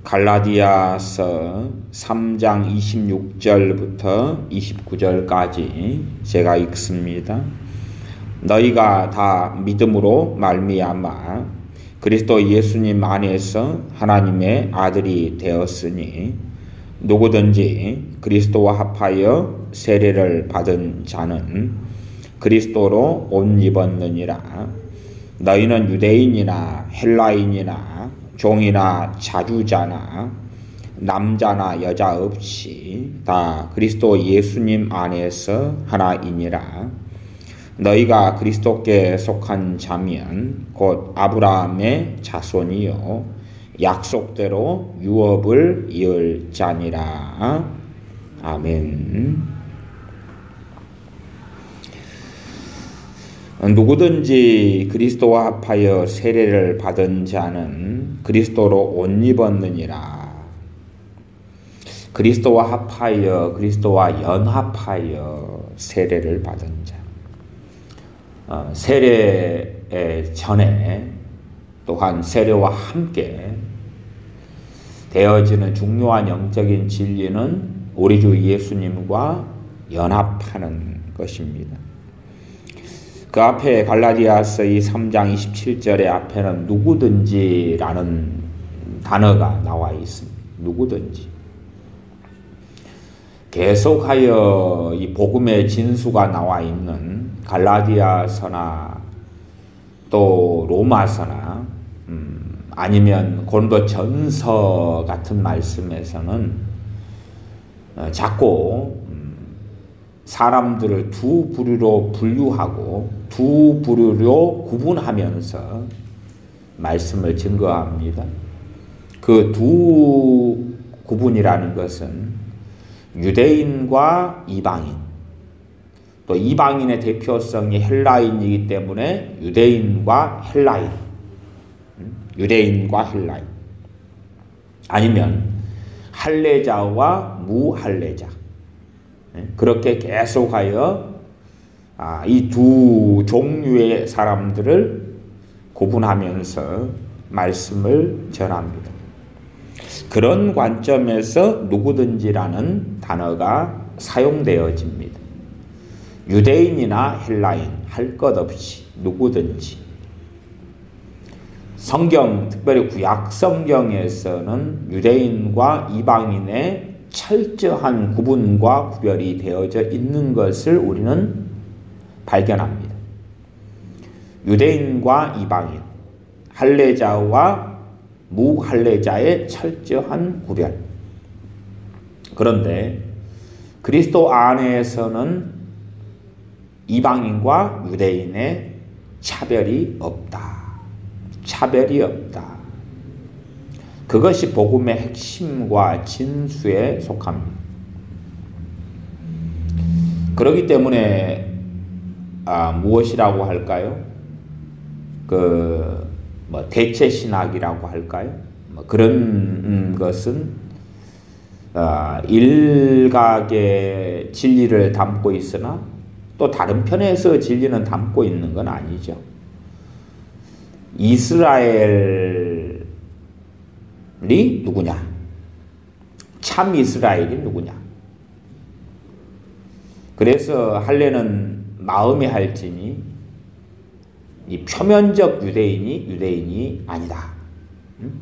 갈라디아서 3장 26절부터 29절까지 제가 읽습니다. 너희가 다 믿음으로 말미암아 그리스도 예수님 안에서 하나님의 아들이 되었으니 누구든지 그리스도와 합하여 세례를 받은 자는 그리스도로 옷 입었느니라. 너희는 유대인이나 헬라인이나 종이나 자주자나 남자나 여자 없이 다 그리스도 예수님 안에서 하나이니라. 너희가 그리스도께 속한 자면 곧 아브라함의 자손이요 약속대로 유업을 이을 자니라. 아멘. 누구든지 그리스도와 합하여 세례를 받은 자는 그리스도로 옷 입었느니라. 그리스도와 합하여, 그리스도와 연합하여 세례를 받은 자. 세례 전에 또한 세례와 함께 되어지는 중요한 영적인 진리는 우리 주 예수님과 연합하는 것입니다. 그 앞에 갈라디아서 이 3장 27절의 앞에는 누구든지라는 단어가 나와 있습니다. 누구든지. 계속하여 이 복음의 진수가 나와 있는 갈라디아서나 또 로마서나 아니면 고린도전서 같은 말씀에서는 자꾸 사람들을 두 부류로 분류하고 두 부류로 구분하면서 말씀을 증거합니다. 그 두 구분이라는 것은 유대인과 이방인, 또 이방인의 대표성이 헬라인이기 때문에 유대인과 헬라인, 유대인과 헬라인, 아니면 할례자와 무할례자, 그렇게 계속하여 이 두 종류의 사람들을 구분하면서 말씀을 전합니다. 그런 관점에서 누구든지라는 단어가 사용되어집니다. 유대인이나 헬라인 할 것 없이 누구든지. 성경, 특별히 구약 성경에서는 유대인과 이방인의 철저한 구분과 구별이 되어져 있는 것을 우리는 발견합니다. 유대인과 이방인, 할례자와 무할례자의 철저한 구별. 그런데 그리스도 안에서는 이방인과 유대인의 차별이 없다. 차별이 없다. 그것이 복음의 핵심과 진수에 속합니다. 그렇기 때문에 무엇이라고 할까요? 대체 신학이라고 할까요? 그런 것은 일각의 진리를 담고 있으나 또 다른 편에서 진리는 담고 있는 건 아니죠. 이스라엘이 누구냐? 참 이스라엘이 누구냐? 그래서 할례는 마음에 할지니 이 표면적 유대인이 아니다.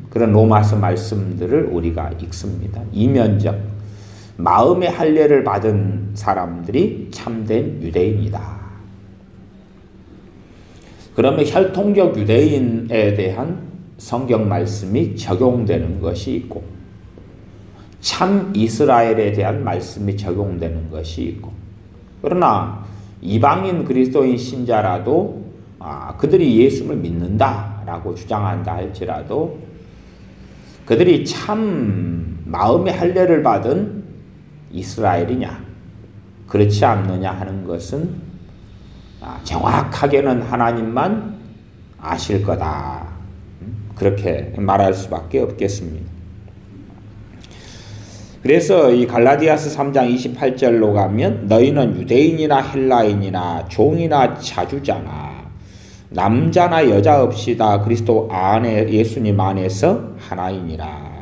그런 로마서 말씀들을 우리가 읽습니다. 이면적 마음의 할례를 받은 사람들이 참된 유대인이다. 그러면 혈통적 유대인에 대한 성경 말씀이 적용되는 것이 있고 참 이스라엘에 대한 말씀이 적용되는 것이 있고, 그러나 이방인 그리스도인 신자라도 그들이 예수를 믿는다라고 주장한다 할지라도 그들이 참 마음의 할례를 받은 이스라엘이냐 그렇지 않느냐 하는 것은 정확하게는 하나님만 아실 거다. 그렇게 말할 수밖에 없겠습니다. 그래서 이 갈라디아서 3장 28절로 가면 너희는 유대인이나 헬라인이나 종이나 자주자나 남자나 여자 없이 다 그리스도 안에 예수님 안에서 하나이니라.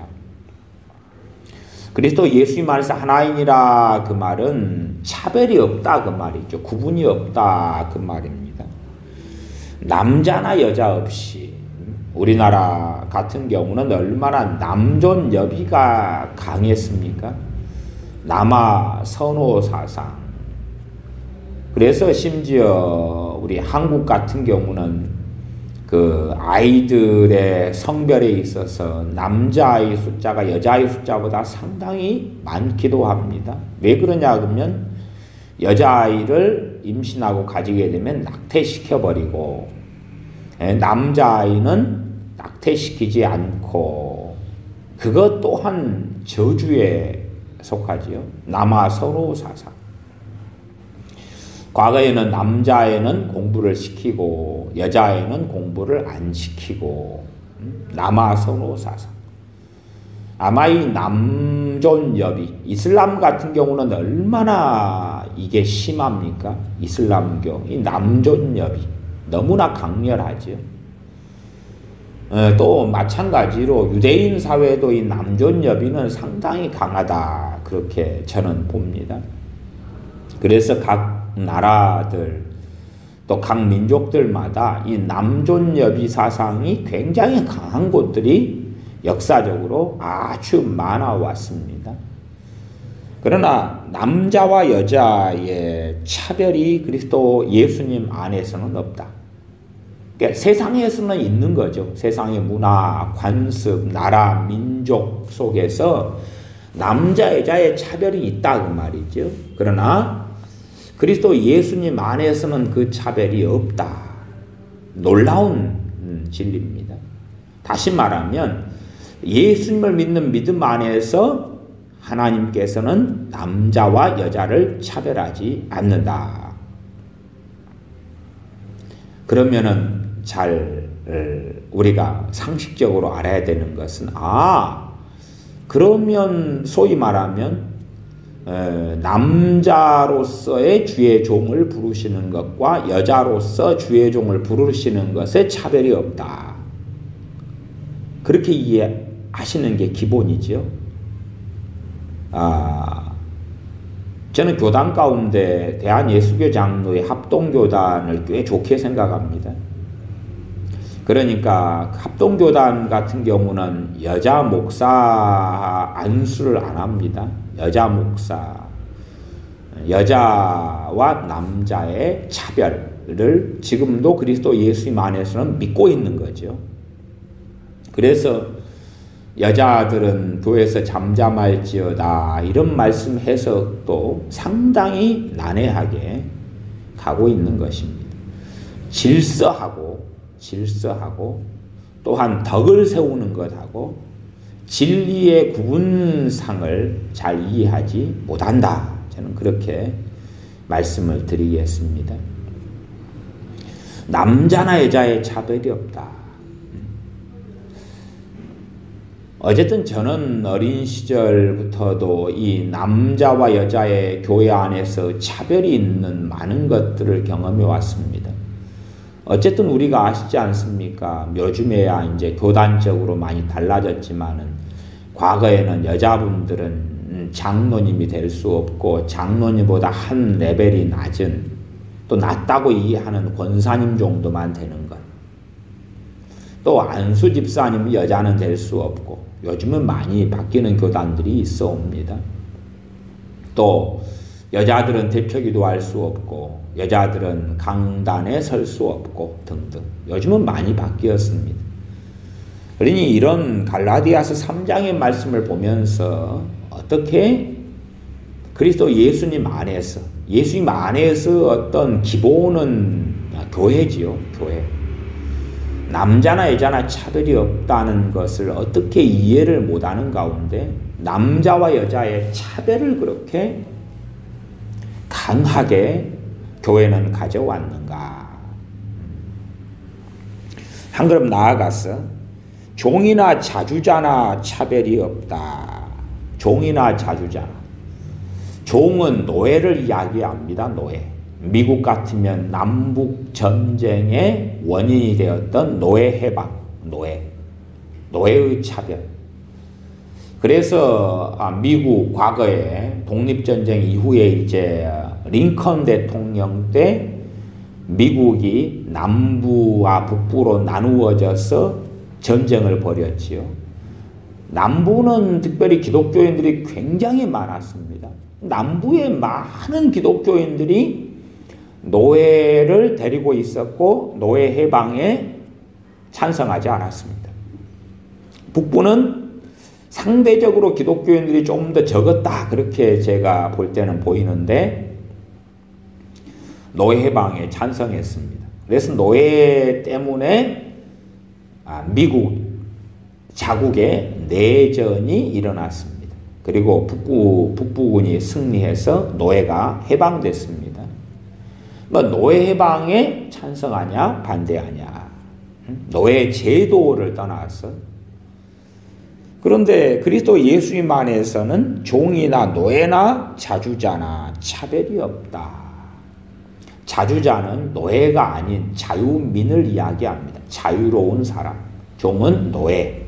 그리스도 예수님 안에서 하나이니라 그 말은 차별이 없다 그 말이죠. 구분이 없다 그 말입니다. 남자나 여자 없이 우리나라 같은 경우는 얼마나 남존여비가 강했습니까? 남아 선호 사상. 그래서 심지어 우리 한국 같은 경우는 그 아이들의 성별에 있어서 남자아이 숫자가 여자아이 숫자보다 상당히 많기도 합니다. 왜 그러냐 그러면 여자아이를 임신하고 가지게 되면 낙태시켜버리고 남자아이는 낙태시키지 않고 그것 또한 저주에 속하지요. 남아선호 사상. 과거에는 남자애는 공부를 시키고 여자애는 공부를 안 시키고 남아선호 사상. 아마 이 남존여비 이슬람 같은 경우는 얼마나 이게 심합니까? 이슬람교 이 남존여비 너무나 강렬하죠. 또 마찬가지로 유대인 사회도 이 남존여비는 상당히 강하다 그렇게 저는 봅니다. 그래서 각 나라들 또 각 민족들마다 이 남존여비 사상이 굉장히 강한 곳들이 역사적으로 아주 많아 왔습니다. 그러나 남자와 여자의 차별이 그리스도 예수님 안에서는 없다. 그러니까 세상에서는 있는 거죠. 세상의 문화, 관습, 나라, 민족 속에서 남자, 여자의 차별이 있다 그 말이죠. 그러나 그리스도 예수님 안에서는 그 차별이 없다. 놀라운 진리입니다. 다시 말하면 예수님을 믿는 믿음 안에서 하나님께서는 남자와 여자를 차별하지 않는다. 그러면은 잘 우리가 상식적으로 알아야 되는 것은 그러면 소위 말하면 남자로서의 주의 종을 부르시는 것과 여자로서 주의 종을 부르시는 것에 차별이 없다. 그렇게 이해하시는 게 기본이죠. 저는 교단 가운데 대한예수교 장로의 합동교단을 꽤 좋게 생각합니다. 그러니까 합동교단 같은 경우는 여자 목사 안수를 안 합니다. 여자 목사, 여자와 남자의 차별을 지금도 그리스도 예수님 안에서는 믿고 있는 거죠. 그래서 여자들은 교회에서 잠잠할지어다 이런 말씀 해석도 상당히 난해하게 가고 있는 것입니다. 질서하고 또한 덕을 세우는 것하고 진리의 구분상을 잘 이해하지 못한다. 저는 그렇게 말씀을 드리겠습니다. 남자나 여자의 차별이 없다. 어쨌든 저는 어린 시절부터도 이 남자와 여자의 교회 안에서 차별이 있는 많은 것들을 경험해 왔습니다. 어쨌든 우리가 아시지 않습니까? 요즘에야 이제 교단적으로 많이 달라졌지만은 과거에는 여자분들은 장로님이 될 수 없고 장로님보다 한 레벨이 낮은 또 낮다고 이해하는 권사님 정도만 되는 것. 또 안수 집사님이 여자는 될 수 없고 요즘은 많이 바뀌는 교단들이 있어 옵니다. 또 여자들은 대표기도 할 수 없고 여자들은 강단에 설 수 없고 등등 요즘은 많이 바뀌었습니다. 그러니 이런 갈라디아서 3장의 말씀을 보면서 어떻게 그리스도 예수님 안에서 어떤 기본은 교회지요. 교회. 남자나 여자나 차별이 없다는 것을 어떻게 이해를 못하는 가운데 남자와 여자의 차별을 그렇게 강하게 교회는 가져왔는가. 한 걸음 나아가서 종이나 자주자나 차별이 없다. 종이나 자주자나. 종은 노예를 이야기합니다. 노예. 미국 같으면 남북 전쟁의 원인이 되었던 노예 해방, 노예의 차별. 그래서 미국 과거에 독립전쟁 이후에 이제 링컨 대통령 때 미국이 남부와 북부로 나누어져서 전쟁을 벌였지요. 남부는 특별히 기독교인들이 굉장히 많았습니다. 남부에 많은 기독교인들이 노예를 데리고 있었고 노예 해방에 찬성하지 않았습니다. 북부는 상대적으로 기독교인들이 좀 더 적었다 그렇게 제가 볼 때는 보이는데 노예 해방에 찬성했습니다. 그래서 노예 때문에 미국 자국에 내전이 일어났습니다. 그리고 북부군이 승리해서 노예가 해방됐습니다. 뭐 노예 해방에 찬성하냐 반대하냐, 노예 제도를 떠나서. 그런데 그리스도 예수님 안에서는 종이나 노예나 자주자나 차별이 없다. 자주자는 노예가 아닌 자유민을 이야기합니다. 자유로운 사람. 종은 노예.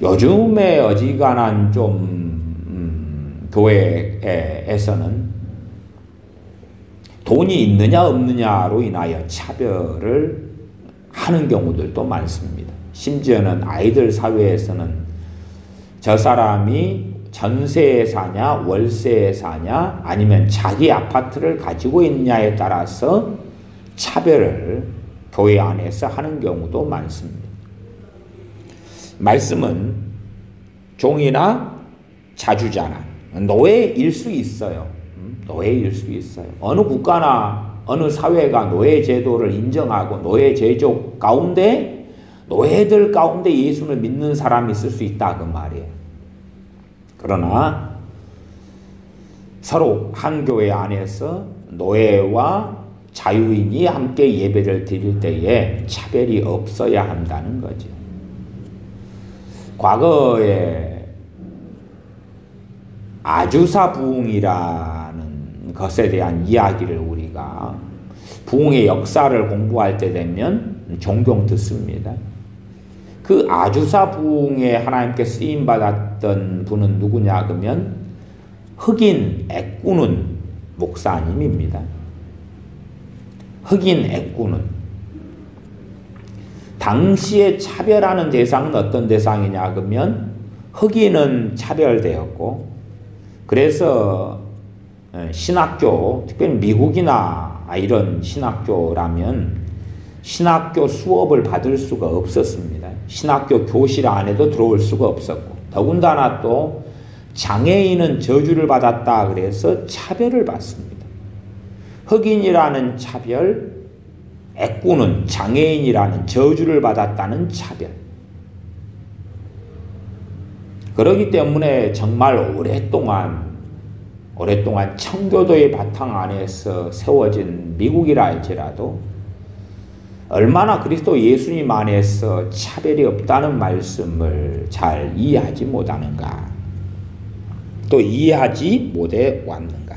요즘에 어지간한 좀 교회에서는 돈이 있느냐 없느냐로 인하여 차별을 하는 경우들도 많습니다. 심지어는 아이들 사회에서는 저 사람이 전세에 사냐 월세에 사냐 아니면 자기 아파트를 가지고 있냐에 따라서 차별을 교회 안에서 하는 경우도 많습니다. 말씀은 종이나 자주자나 노예일 수 있어요. 노예일 수 있어요. 어느 국가나 어느 사회가 노예 제도를 인정하고 노예 제도 가운데 노예들 가운데 예수를 믿는 사람이 있을 수 있다 그 말이에요. 그러나 서로 한 교회 안에서 노예와 자유인이 함께 예배를 드릴 때에 차별이 없어야 한다는 거죠. 과거에 아주사 부흥이라는 것에 대한 이야기를 우리가 부흥의 역사를 공부할 때 되면 종종 듣습니다. 그 아주사 부흥에 하나님께 쓰임받았던 분은 누구냐 그러면 흑인 애꾸는 목사님입니다. 흑인 애꾸는. 당시에 차별하는 대상은 어떤 대상이냐 그러면 흑인은 차별되었고, 그래서 신학교, 특별히 미국이나 이런 신학교라면 신학교 수업을 받을 수가 없었습니다. 신학교 교실 안에도 들어올 수가 없었고, 더군다나 또 장애인은 저주를 받았다 그래서 차별을 받습니다. 흑인이라는 차별, 애꾸는 장애인이라는 저주를 받았다는 차별. 그렇기 때문에 정말 오랫동안 청교도의 바탕 안에서 세워진 미국이라 할지라도 얼마나 그리스도 예수님 안에서 차별이 없다는 말씀을 잘 이해하지 못하는가, 또 이해하지 못해 왔는가.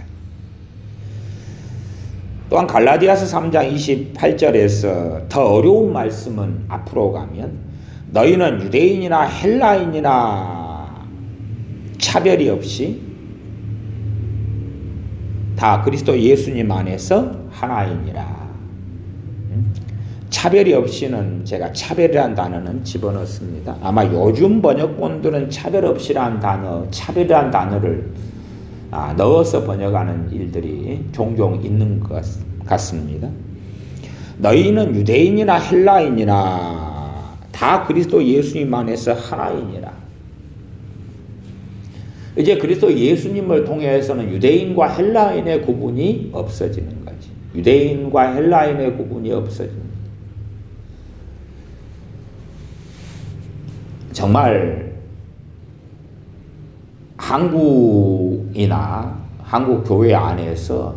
또한 갈라디아서 3장 28절에서 더 어려운 말씀은 앞으로 가면 너희는 유대인이나 헬라인이나 차별이 없이 다 그리스도 예수님 안에서 하나이니라. 차별이 없이는 제가 차별이라는 단어는 집어넣습니다. 아마 요즘 번역본들은 차별 없이라는 단어, 차별이라는 단어를 넣어서 번역하는 일들이 종종 있는 것 같습니다. 너희는 유대인이나 헬라인이나 다 그리스도 예수님 안에서 하나이니라. 이제 그리스도 예수님을 통해서는 유대인과 헬라인의 구분이 없어지는 거지. 유대인과 헬라인의 구분이 없어집니다. 정말 한국이나 한국 교회 안에서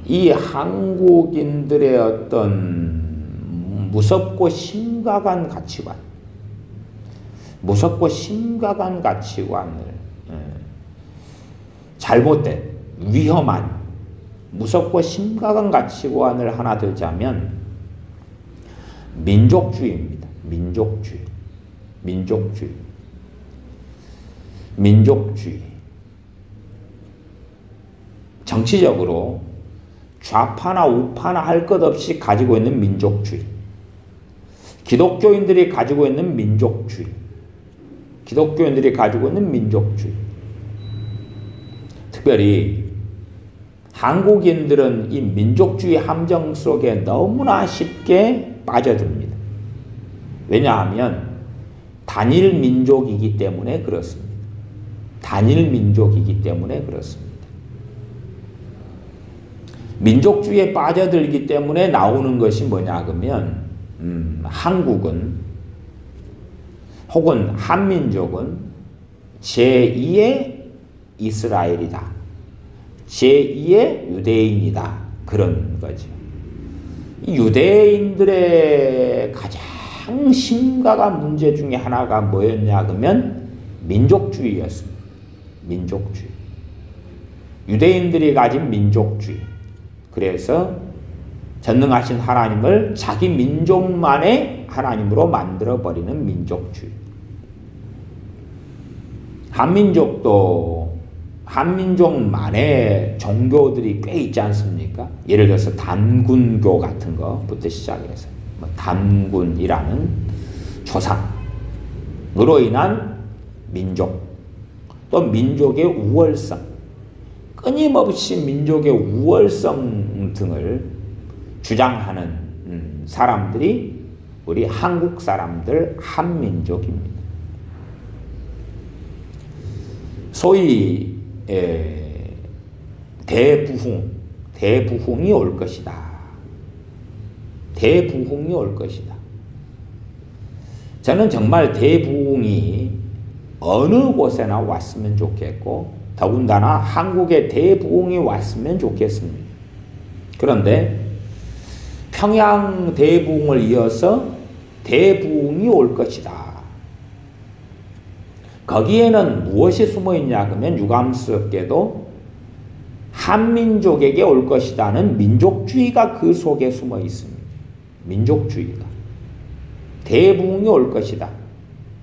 이 한국인들의 어떤 무섭고 심각한 가치관을 잘못된 위험한 무섭고 심각한 가치관을 하나 들자면 민족주의입니다. 민족주의. 민족주의. 민족주의. 정치적으로 좌파나 우파나 할 것 없이 가지고 있는 민족주의. 기독교인들이 가지고 있는 민족주의. 기독교인들이 가지고 있는 민족주의. 특별히 한국인들은 이 민족주의 함정 속에 너무나 쉽게 빠져듭니다. 왜냐하면 단일 민족이기 때문에 그렇습니다. 단일 민족이기 때문에 그렇습니다. 민족주의에 빠져들기 때문에 나오는 것이 뭐냐 그러면 한국은 혹은 한민족은 제2의 이스라엘이다. 제2의 유대인이다. 그런 거죠. 유대인들의 가장 심각한 문제 중에 하나가 뭐였냐 그러면 민족주의였습니다. 민족주의. 유대인들이 가진 민족주의. 그래서 전능하신 하나님을 자기 민족만의 하나님으로 만들어버리는 민족주의. 한민족도 한민족만의 종교들이 꽤 있지 않습니까? 예를 들어서 단군교 같은 거부터 시작해서 단군이라는 조상으로 인한 민족, 또 민족의 우월성, 끊임없이 민족의 우월성 등을 주장하는 사람들이 우리 한국 사람들 한민족입니다. 소위 대부흥이 올 것이다. 대부흥이 올 것이다. 저는 정말 대부흥이 어느 곳에나 왔으면 좋겠고 더군다나 한국에 대부흥이 왔으면 좋겠습니다. 그런데 평양 대부흥을 이어서 대부흥이 올 것이다. 거기에는 무엇이 숨어 있냐 그러면 유감스럽게도 한민족에게 올 것이다는 민족주의가 그 속에 숨어 있습니다. 민족주의가. 대부흥이 올 것이다.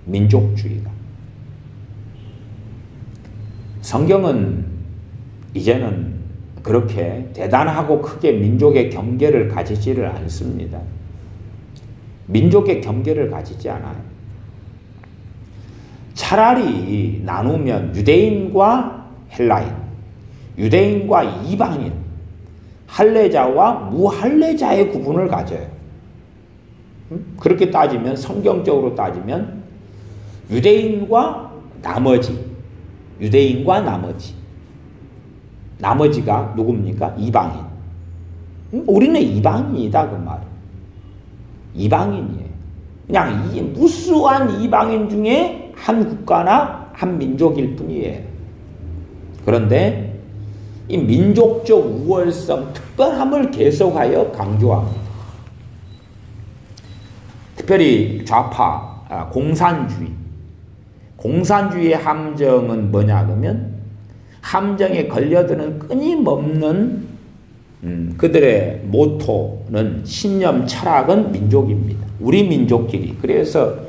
민족주의가. 성경은 이제는 그렇게 대단하고 크게 민족의 경계를 가지지를 않습니다. 민족의 경계를 가지지 않아요. 차라리 나누면 유대인과 헬라인, 유대인과 이방인, 할례자와 무할례자의 구분을 가져요. 그렇게 따지면 성경적으로 따지면 유대인과 나머지, 유대인과 나머지가 누굽니까? 이방인. 우리는 이방인이다 그 말이에요. 이방인이에요. 그냥 무수한 이방인 중에 한 국가나 한 민족일 뿐이에요. 그런데 이 민족적 우월성, 특별함을 계속하여 강조합니다. 특별히 좌파, 공산주의. 공산주의의 함정은 뭐냐 그러면 함정에 걸려드는 끊임없는 그들의 모토는 신념 철학은 민족입니다. 우리 민족끼리. 그래서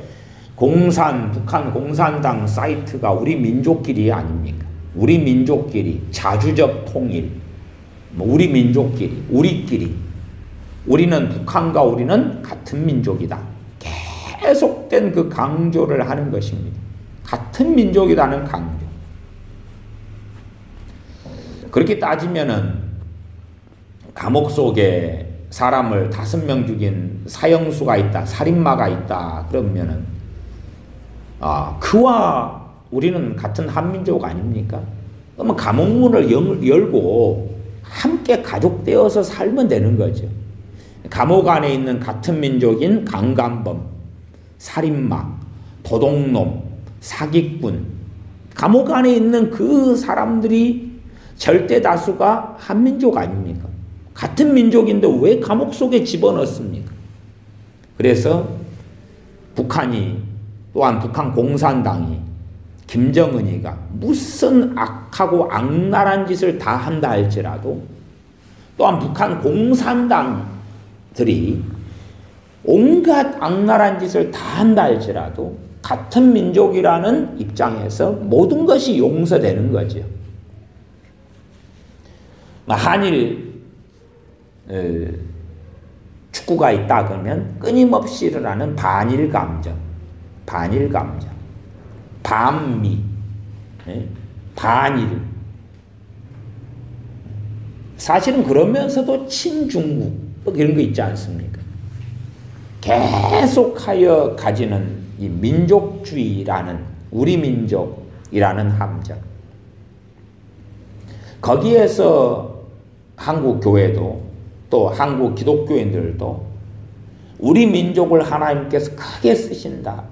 북한 공산당 사이트가 우리 민족끼리 아닙니까? 우리 민족끼리 자주적 통일, 우리 민족끼리, 우리끼리. 우리는 북한과 우리는 같은 민족이다. 계속된 그 강조를 하는 것입니다. 같은 민족이라는 강조. 그렇게 따지면은 감옥 속에 사람을 5명 죽인 사형수가 있다, 살인마가 있다 그러면은 그와 우리는 같은 한민족 아닙니까? 그러면 감옥문을 열고 함께 가족되어서 살면 되는 거죠. 감옥 안에 있는 같은 민족인 강간범, 살인마, 도둑놈, 사기꾼, 감옥 안에 있는 그 사람들이 절대 다수가 한민족 아닙니까? 같은 민족인데 왜 감옥 속에 집어넣습니까? 그래서 북한이 또한 북한 공산당이 김정은이가 무슨 악하고 악랄한 짓을 다 한다 할지라도 또한 북한 공산당들이 온갖 악랄한 짓을 다 한다 할지라도 같은 민족이라는 입장에서 모든 것이 용서되는 거죠. 한일 축구가 있다 그러면 끊임없이 일어나는 반일 감정, 반미, 반일. 사실은 그러면서도 친중국 이런 거 있지 않습니까? 계속하여 가지는 이 민족주의라는, 우리 민족이라는 함정. 거기에서 한국 교회도 또 한국 기독교인들도 우리 민족을 하나님께서 크게 쓰신다,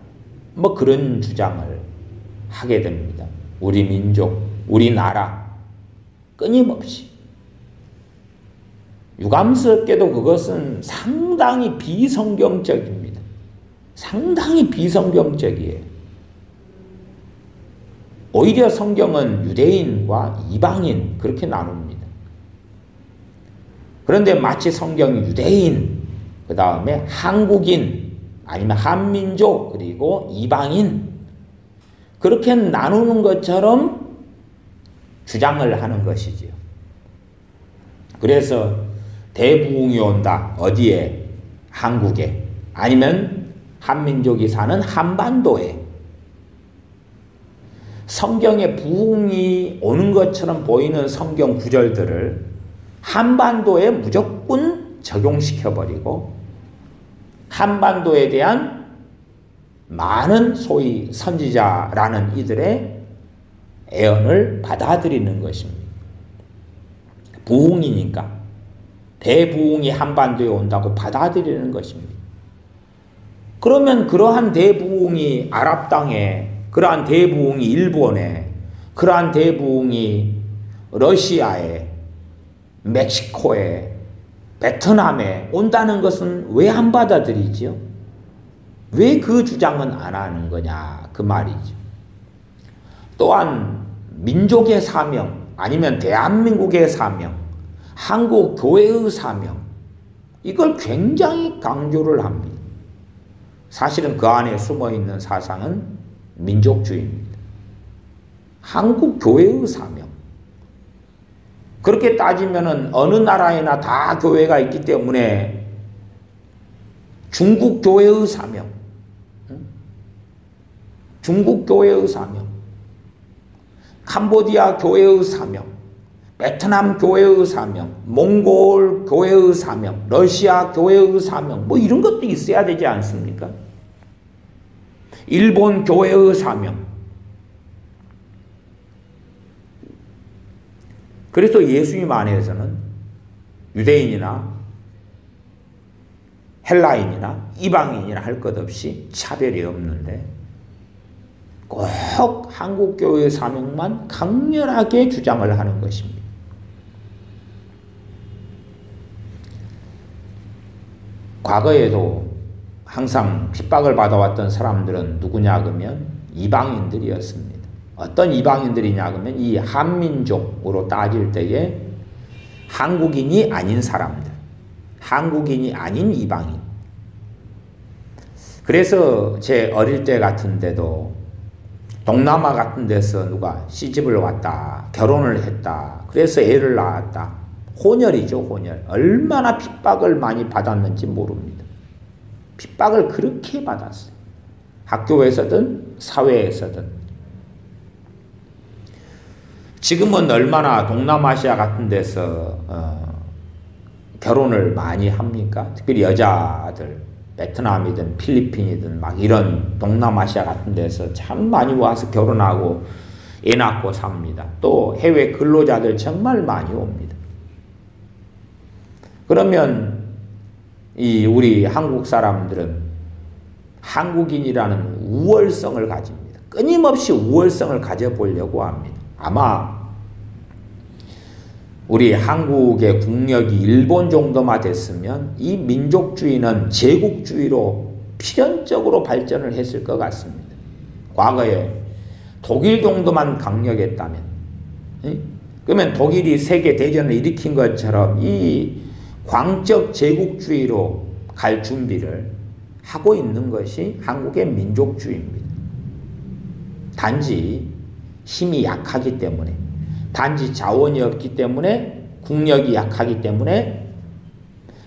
뭐 그런 주장을 하게 됩니다. 우리 민족, 우리나라, 끊임없이. 유감스럽게도 그것은 상당히 비성경적입니다. 상당히 비성경적이에요. 오히려 성경은 유대인과 이방인 그렇게 나눕니다. 그런데 마치 성경이 유대인, 그 다음에 한국인, 아니면 한민족, 그리고 이방인 그렇게 나누는 것처럼 주장을 하는 것이지요. 그래서 대부흥이 온다. 어디에? 한국에. 아니면 한민족이 사는 한반도에. 성경에 부흥이 오는 것처럼 보이는 성경 구절들을 한반도에 무조건 적용시켜버리고 한반도에 대한 많은 소위 선지자라는 이들의 애언을 받아들이는 것입니다. 부흥이니까 대부흥이 한반도에 온다고 받아들이는 것입니다. 그러면 그러한 대부흥이 아랍 땅에, 그러한 대부흥이 일본에, 그러한 대부흥이 러시아에, 멕시코에, 베트남에 온다는 것은 왜 안 받아들이죠? 왜 그 주장은 안 하는 거냐 그 말이죠. 또한 민족의 사명, 아니면 대한민국의 사명, 한국 교회의 사명, 이걸 굉장히 강조를 합니다. 사실은 그 안에 숨어있는 사상은 민족주의입니다. 한국 교회의 사명. 그렇게 따지면은 어느 나라에나 다 교회가 있기 때문에 중국 교회의 사명, 중국 교회의 사명, 캄보디아 교회의 사명, 베트남 교회의 사명, 몽골 교회의 사명, 러시아 교회의 사명, 뭐 이런 것도 있어야 되지 않습니까? 일본 교회의 사명. 그래서 예수님 안에서는 유대인이나 헬라인이나 이방인이나 할 것 없이 차별이 없는데 꼭 한국교회의 사명만 강렬하게 주장을 하는 것입니다. 과거에도 항상 핍박을 받아왔던 사람들은 누구냐 그러면 이방인들이었습니다. 어떤 이방인들이냐 그러면 이 한민족으로 따질 때에 한국인이 아닌 사람들, 한국인이 아닌 이방인. 그래서 제 어릴 때 같은데도 동남아 같은 데서 누가 시집을 왔다, 결혼을 했다, 그래서 애를 낳았다. 혼혈이죠, 혼혈. 얼마나 핍박을 많이 받았는지 모릅니다. 핍박을 그렇게 받았어요. 학교에서든 사회에서든. 지금은 얼마나 동남아시아 같은 데서 결혼을 많이 합니까? 특별히 여자들, 베트남이든 필리핀이든 막 이런 동남아시아 같은 데서 참 많이 와서 결혼하고 애 낳고 삽니다. 또 해외 근로자들 정말 많이 옵니다. 그러면 이 우리 한국 사람들은 한국인이라는 우월성을 가집니다. 끊임없이 우월성을 가져보려고 합니다. 아마 우리 한국의 국력이 일본 정도만 됐으면 이 민족주의는 제국주의로 필연적으로 발전을 했을 것 같습니다. 과거에 독일 정도만 강력했다면, 그러면 독일이 세계대전을 일으킨 것처럼 이 광적 제국주의로 갈 준비를 하고 있는 것이 한국의 민족주의입니다. 단지 힘이 약하기 때문에, 단지 자원이 없기 때문에, 국력이 약하기 때문에,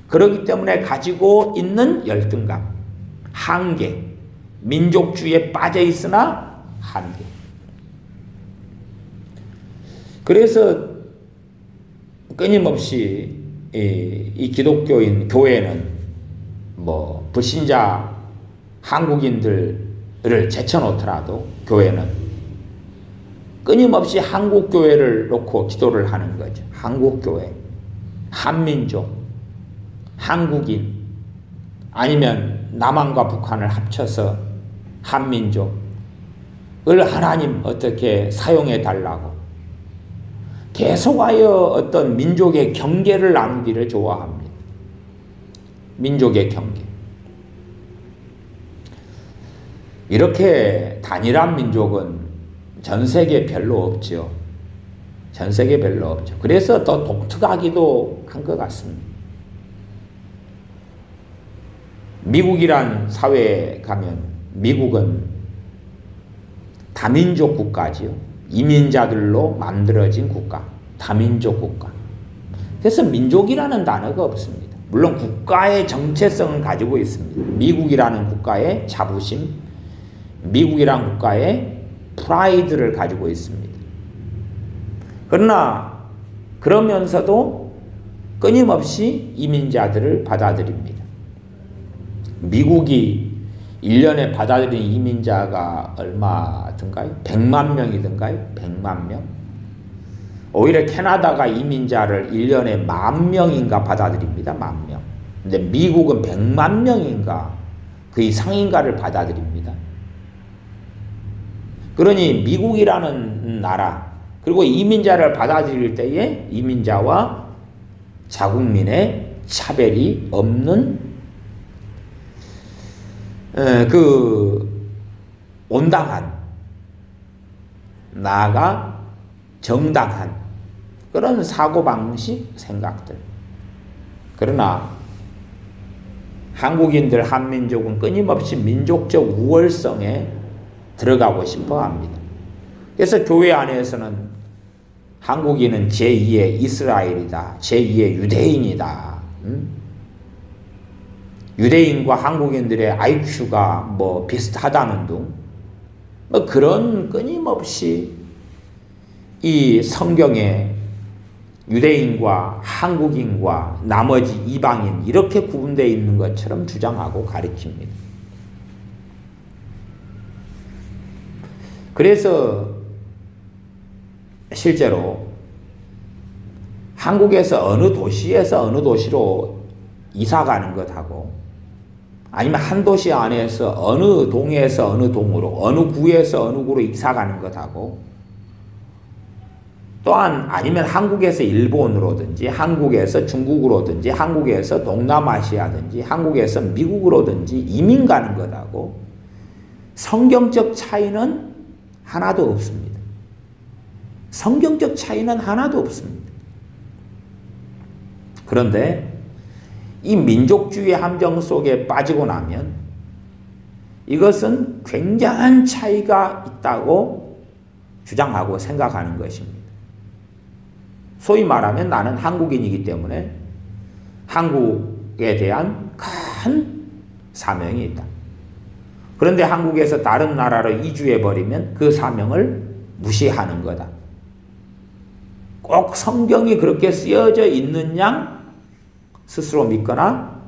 그렇기 때문에 가지고 있는 열등감, 한계, 민족주의에 빠져 있으나 한계. 그래서 끊임없이 이 기독교인 교회는 뭐 불신자 한국인들을 제쳐놓더라도 교회는 끊임없이 한국교회를 놓고 기도를 하는 거죠. 한국교회, 한민족, 한국인, 아니면 남한과 북한을 합쳐서 한민족을 하나님 어떻게 사용해 달라고 계속하여 어떤 민족의 경계를 나누기를 좋아합니다. 민족의 경계. 이렇게 단일한 민족은 전 세계에 별로 없죠. 전 세계에 별로 없죠. 그래서 더 독특하기도 한 것 같습니다. 미국이란 사회에 가면 미국은 다민족 국가지요. 이민자들로 만들어진 국가, 다민족 국가. 그래서 민족이라는 단어가 없습니다. 물론 국가의 정체성은 가지고 있습니다. 미국이라는 국가의 자부심, 미국이라는 국가의 프라이드를 가지고 있습니다. 그러나 그러면서도 끊임없이 이민자들을 받아들입니다. 미국이 1년에 받아들인 이민자가 얼마든가요? 100만 명이든가요? 100만 명? 오히려 캐나다가 이민자를 1년에 10,000명인가 받아들입니다. 10,000명. 근데 미국은 100만 명인가 그 이상인가를 받아들입니다. 그러니 미국이라는 나라, 그리고 이민자를 받아들일 때에 이민자와 자국민의 차별이 없는 온당한, 나아가 정당한 그런 사고방식, 생각들. 그러나 한국인들, 한민족은 끊임없이 민족적 우월성에 들어가고 싶어 합니다. 그래서 교회 안에서는 한국인은 제2의 이스라엘이다, 제2의 유대인이다. 유대인과 한국인들의 IQ가 뭐 비슷하다는 등, 뭐 그런 끊임없이 이 성경에 유대인과 한국인과 나머지 이방인 이렇게 구분되어 있는 것처럼 주장하고 가르칩니다. 그래서 실제로 한국에서 어느 도시에서 어느 도시로 이사 가는 것하고, 아니면 한 도시 안에서 어느 동에서 어느 동으로, 어느 구에서 어느 구로 이사 가는 것하고, 또한 아니면 한국에서 일본으로든지 한국에서 중국으로든지 한국에서 동남아시아든지 한국에서 미국으로든지 이민 가는 것하고 성경적 차이는 하나도 없습니다. 성경적 차이는 하나도 없습니다. 그런데 이 민족주의 함정 속에 빠지고 나면 이것은 굉장한 차이가 있다고 주장하고 생각하는 것입니다. 소위 말하면 나는 한국인이기 때문에 한국에 대한 큰 사명이 있다. 그런데 한국에서 다른 나라로 이주해버리면 그 사명을 무시하는 거다. 꼭 성경이 그렇게 쓰여져 있는 양 스스로 믿거나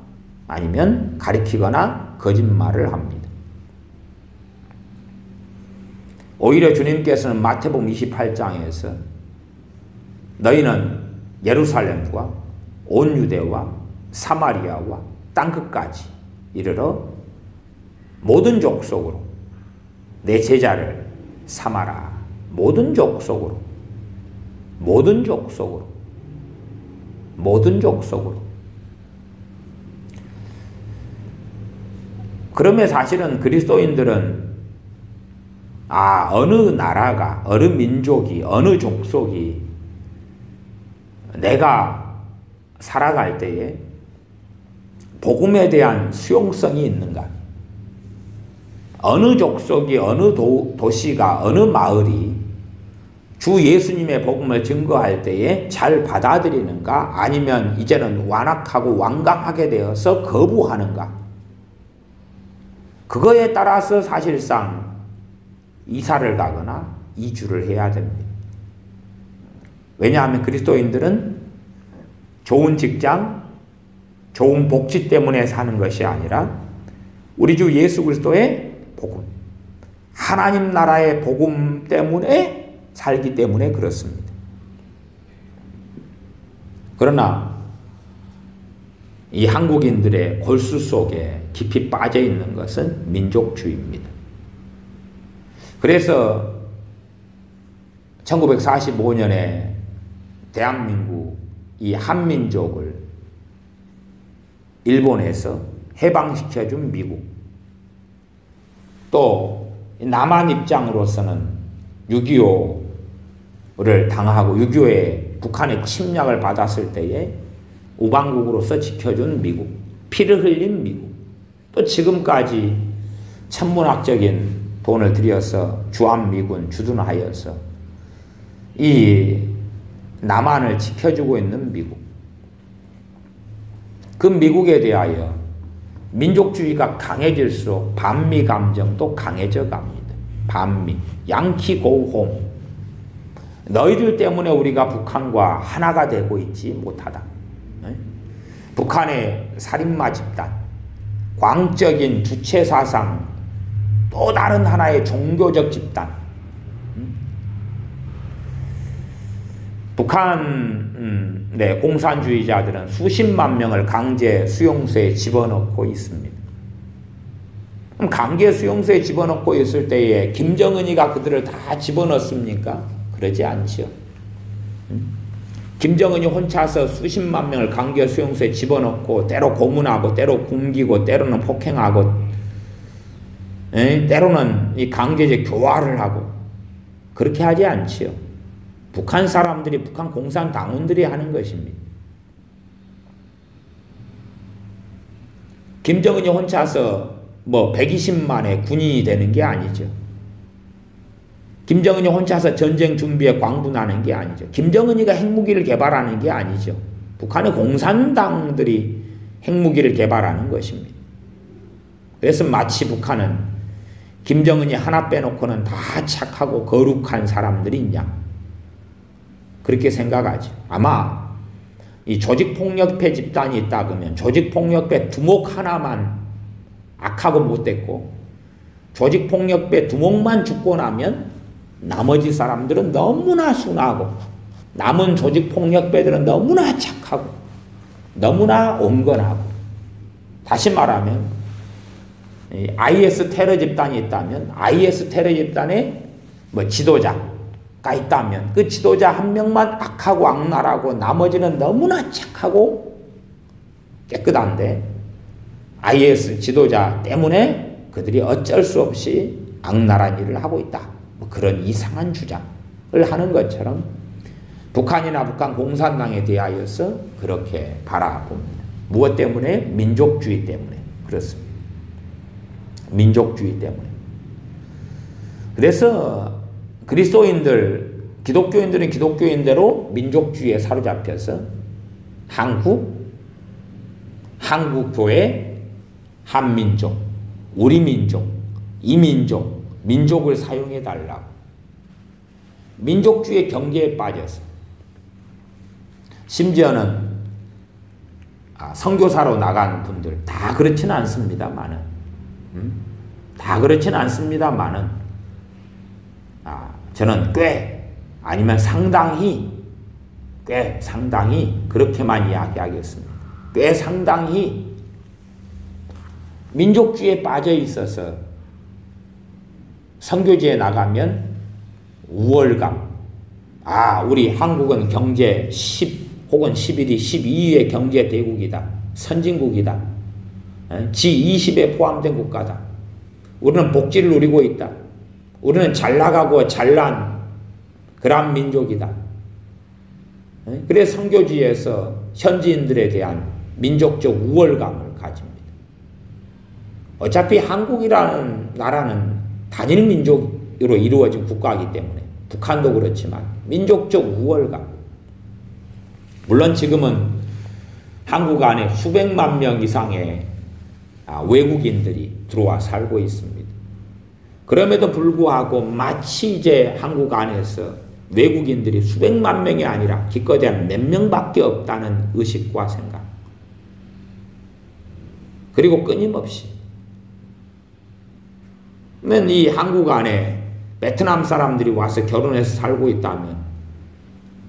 아니면 가리키거나 거짓말을 합니다. 오히려 주님께서는 마태복음 28장에서 너희는 예루살렘과 온 유대와 사마리아와 땅끝까지 이르러 모든 족속으로 내 제자를 삼아라. 모든 족속으로, 모든 족속으로, 모든 족속으로. 그러면 사실은 그리스도인들은 어느 나라가, 어느 민족이, 어느 족속이 내가 살아갈 때에 복음에 대한 수용성이 있는가? 어느 족속이, 어느 도시가, 어느 마을이 주 예수님의 복음을 증거할 때에 잘 받아들이는가, 아니면 이제는 완악하고 완강하게 되어서 거부하는가, 그거에 따라서 사실상 이사를 가거나 이주를 해야 됩니다. 왜냐하면 그리스도인들은 좋은 직장, 좋은 복지 때문에 사는 것이 아니라 우리 주 예수 그리스도의 복음, 하나님 나라의 복음 때문에 살기 때문에 그렇습니다. 그러나 이 한국인들의 골수 속에 깊이 빠져 있는 것은 민족주의입니다. 그래서 1945년에 대한민국 이 한민족을 일본에서 해방시켜준 미국, 또 남한 입장으로서는 6.25를 당하고 6.25에 북한의 침략을 받았을 때에 우방국으로서 지켜준 미국, 피를 흘린 미국, 또 지금까지 천문학적인 돈을 들여서 주한미군 주둔하여서 이 남한을 지켜주고 있는 미국, 그 미국에 대하여 민족주의가 강해질수록 반미 감정도 강해져 갑니다. 반미, 양키 고홈, 너희들 때문에 우리가 북한과 하나가 되고 있지 못하다. 북한의 살인마 집단, 광적인 주체사상, 또 다른 하나의 종교적 집단, 북한 공산주의자들은 수십만 명을 강제 수용소에 집어넣고 있습니다. 그럼 강제 수용소에 집어넣고 있을 때에 김정은이가 그들을 다 집어넣습니까? 그러지 않죠. 김정은이 혼자서 수십만 명을 강제 수용소에 집어넣고 때로 고문하고 때로 굶기고 때로는 폭행하고 때로는 이 강제적 교화를 하고 그렇게 하지 않지요. 북한 사람들이, 북한 공산당원들이 하는 것입니다. 김정은이 혼자서 120만의 군인이 되는 게 아니죠. 김정은이 혼자서 전쟁 준비에 광분하는 게 아니죠. 김정은이가 핵무기를 개발하는 게 아니죠. 북한의 공산당들이 핵무기를 개발하는 것입니다. 그래서 마치 북한은 김정은이 하나 빼놓고는 다 착하고 거룩한 사람들이 있냐, 그렇게 생각하죠. 아마 이 조직폭력배 집단이 있다 그러면 조직폭력배 두목 하나만 악하고 못됐고 조직폭력배 두목만 죽고 나면 나머지 사람들은 너무나 순하고 남은 조직폭력배들은 너무나 착하고 너무나 온건하고, 다시 말하면 IS 테러 집단이 있다면 IS 테러 집단의 지도자가 있다면 그 지도자 한 명만 악하고 악랄하고 나머지는 너무나 착하고 깨끗한데 IS 지도자 때문에 그들이 어쩔 수 없이 악랄한 일을 하고 있다, 그런 이상한 주장을 하는 것처럼 북한이나 북한 공산당에 대하여서 그렇게 바라봅니다. 무엇 때문에? 민족주의 때문에 그렇습니다. 민족주의 때문에. 그래서 그리스도인들, 기독교인들은 기독교인대로 민족주의에 사로잡혀서 한국교회, 한민족, 우리 민족, 이민족, 민족을 사용해 달라고 민족주의 경계에 빠져서, 심지어는 선교사로 나간 분들 다 그렇지는 않습니다만은, 다 그렇지는 않습니다만은 저는 꽤 아니면 상당히 그렇게만 이야기하겠습니다. 꽤 상당히 민족주의에 빠져 있어서 선교지에 나가면 우월감, 우리 한국은 경제 10 혹은 11위, 12위의 경제 대국이다, 선진국이다, G20에 포함된 국가다, 우리는 복지를 누리고 있다, 우리는 잘 나가고 잘난 그런 민족이다. 그래서 선교지에서 현지인들에 대한 민족적 우월감을 가집니다. 어차피 한국이라는 나라는 단일 민족으로 이루어진 국가이기 때문에 북한도 그렇지만 민족적 우월감. 물론 지금은 한국 안에 수백만 명 이상의 외국인들이 들어와 살고 있습니다. 그럼에도 불구하고 마치 이제 한국 안에서 외국인들이 수백만 명이 아니라 기껏 한 몇 명밖에 없다는 의식과 생각. 그리고 끊임없이 이 한국 안에 베트남 사람들이 와서 결혼해서 살고 있다면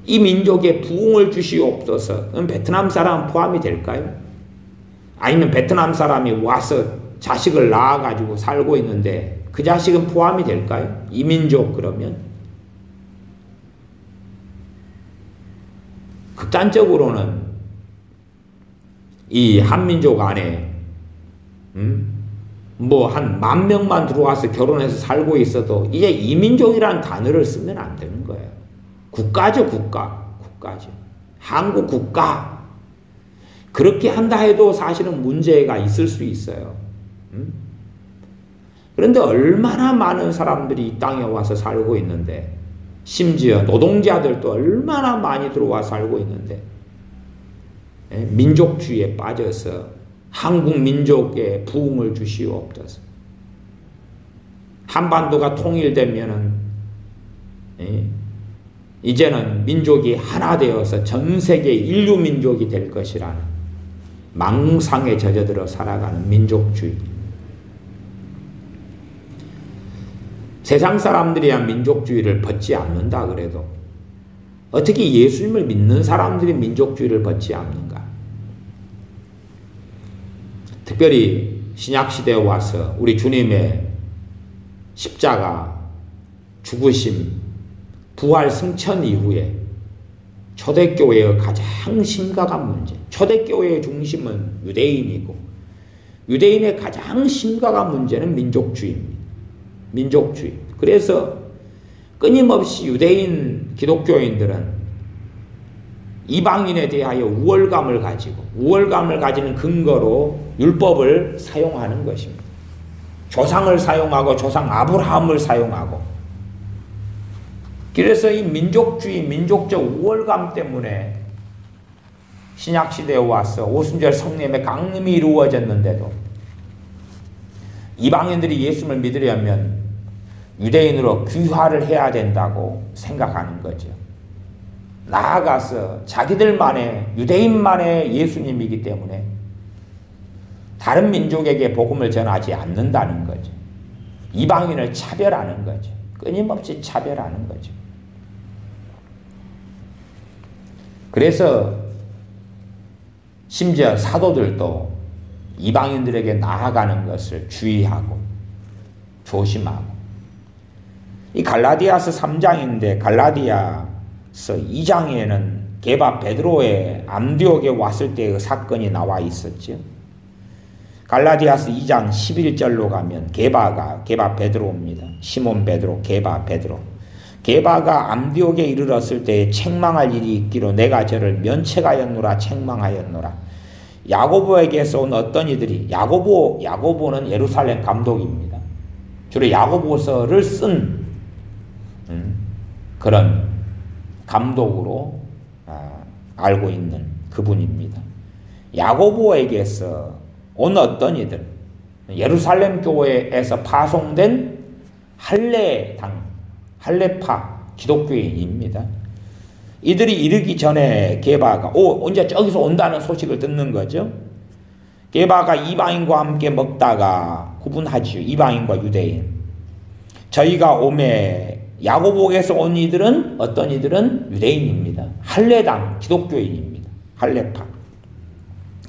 이 민족에 부흥을 주시옵소서. 베트남 사람 포함이 될까요? 아니면 베트남 사람이 와서 자식을 낳아가지고 살고 있는데 그 자식은 포함이 될까요? 이 민족 그러면? 극단적으로는 이 한민족 안에 뭐 한 10,000명만 들어와서 결혼해서 살고 있어도 이제 이민족이라는 단어를 쓰면 안 되는 거예요. 국가죠, 국가죠. 한국 국가. 그렇게 한다 해도 사실은 문제가 있을 수 있어요. 그런데 얼마나 많은 사람들이 이 땅에 와서 살고 있는데, 심지어 노동자들도 얼마나 많이 들어와 살고 있는데, 민족주의에 빠져서 한국 민족에 부흥을 주시옵소서. 한반도가 통일되면은 이제는 민족이 하나 되어서 전 세계 인류 민족이 될 것이라는 망상에 젖어들어 살아가는 민족주의. 세상 사람들이야 민족주의를 벗지 않는다 그래도 어떻게 예수님을 믿는 사람들이 민족주의를 벗지 않는가? 특별히 신약시대에 와서 우리 주님의 십자가, 죽으심, 부활 승천 이후에 초대교회의 가장 심각한 문제, 초대교회의 중심은 유대인이고 유대인의 가장 심각한 문제는 민족주의입니다. 민족주의. 그래서 끊임없이 유대인 기독교인들은 이방인에 대하여 우월감을 가지고 우월감을 가지는 근거로 율법을 사용하는 것입니다. 조상을 사용하고 조상 아브라함을 사용하고 그래서 이 민족주의, 민족적 우월감 때문에 신약시대에 와서 오순절 성령의 강림이 이루어졌는데도 이방인들이 예수를 믿으려면 유대인으로 귀화를 해야 된다고 생각하는 거죠. 나아가서 자기들만의 유대인만의 예수님이기 때문에 다른 민족에게 복음을 전하지 않는다는 거죠. 이방인을 차별하는 거죠. 끊임없이 차별하는 거죠. 그래서 심지어 사도들도 이방인들에게 나아가는 것을 주의하고 조심하고 이 갈라디아서 3장인데 갈라디아서 2장에는 게바 베드로의 안디옥에 왔을 때의 사건이 나와 있었죠. 갈라디아서 2장 11절로 가면 게바 베드로입니다. 시몬 베드로, 게바 베드로. 게바가 안디옥에 이르렀을 때에 책망할 일이 있기로 내가 저를 면책하였노라 책망하였노라. 야고보에게서 온 어떤 이들이 야고보는 예루살렘 감독입니다. 주로 야고보서를 쓴 그런 감독으로 알고 있는 그분입니다. 야고보에게서 온 어떤 이들, 예루살렘 교회에서 파송된 할레파 기독교인입니다. 이들이 이르기 전에 게바가 언제 저기서 온다는 소식을 듣는 거죠. 게바가 이방인과 함께 먹다가 구분하지요. 이방인과 유대인. 저희가 오매 야고보에서 온 이들은 어떤 이들은 유대인입니다. 할레당 기독교인입니다. 할레파.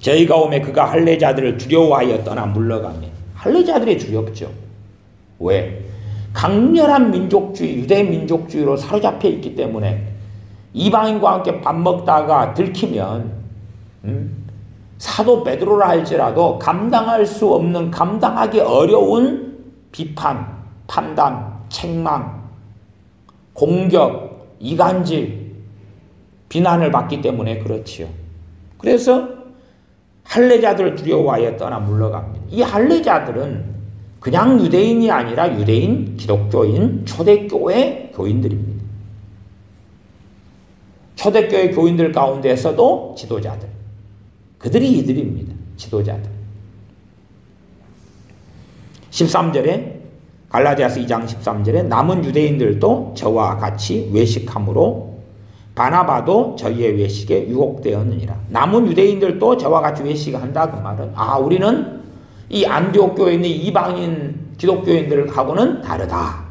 저희가 오매 그가 할례자들을 두려워하여 떠나 물러가며. 할례자들이 두렵죠. 왜? 강렬한 민족주의, 유대 민족주의로 사로잡혀 있기 때문에 이방인과 함께 밥 먹다가 들키면 사도 베드로라 할지라도 감당할 수 없는, 감당하기 어려운 비판, 판단, 책망, 공격, 이간질, 비난을 받기 때문에 그렇지요. 그래서 할례자들을 두려워하여 떠나 물러갑니다. 이 할례자들은 그냥 유대인이 아니라 유대인, 기독교인, 초대교회 교인들입니다. 초대교회 교인들 가운데서도 지도자들, 그들이 이들입니다. 지도자들. 13절에 갈라디아서 2장 13절에 남은 유대인들도 저와 같이 외식함으로 바나바도 저희의 외식에 유혹되었느니라. 남은 유대인들도 저와 같이 외식한다 그 말은 우리는 이 안디옥 교회에 있는 이방인 기독교인들하고는 다르다.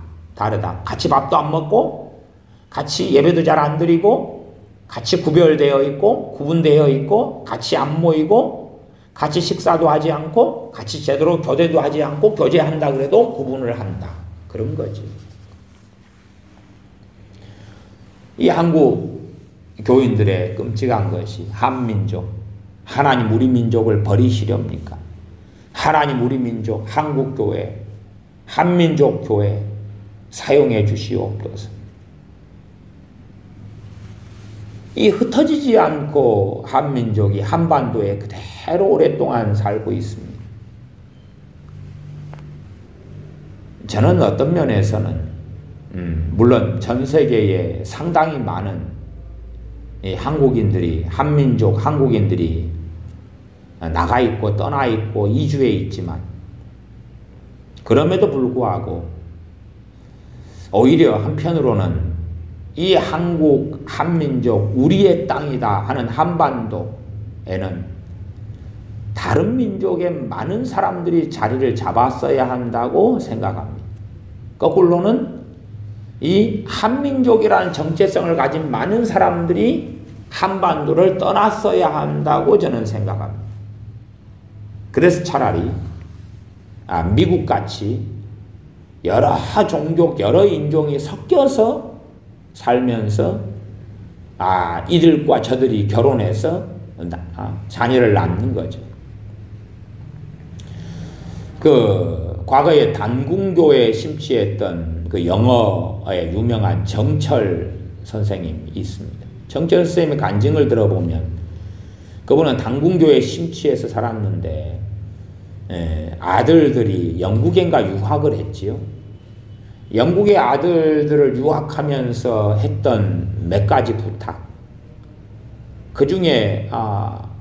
같이 밥도 안 먹고 같이 예배도 잘 안 드리고 같이 구별되어 있고 구분되어 있고 같이 안 모이고 같이 식사도 하지 않고 같이 제대로 교대도 하지 않고 교제한다 그래도 구분을 한다. 그런 거지. 이 한국 교인들의 끔찍한 것이 한민족, 하나님 우리 민족을 버리시렵니까? 하나님 우리 민족, 한국교회, 한민족교회 사용해 주시옵소서. 이 흩어지지 않고 한민족이 한반도에 그대로 오랫동안 살고 있습니다. 저는 어떤 면에서는 물론 전 세계에 상당히 많은 이 한국인들이, 한민족 한국인들이 나가 있고 떠나 있고 이주해 있지만 그럼에도 불구하고 오히려 한편으로는 이 한국, 한민족, 우리의 땅이다 하는 한반도에는 다른 민족의 많은 사람들이 자리를 잡았어야 한다고 생각합니다. 거꾸로는 이 한민족이라는 정체성을 가진 많은 사람들이 한반도를 떠났어야 한다고 저는 생각합니다. 그래서 차라리 미국같이 여러 종족, 여러 인종이 섞여서 살면서 이들과 저들이 결혼해서 자녀를 낳는 거죠. 그 과거에 단궁교회에 심취했던 그 영어의 유명한 정철 선생님이 있습니다. 정철 선생님의 간증을 들어보면 그분은 단궁교회에 심취해서 살았는데 아들들이 영국인가 유학을 했지요. 영국의 아들들을 유학하면서 했던 몇 가지 부탁, 그 중에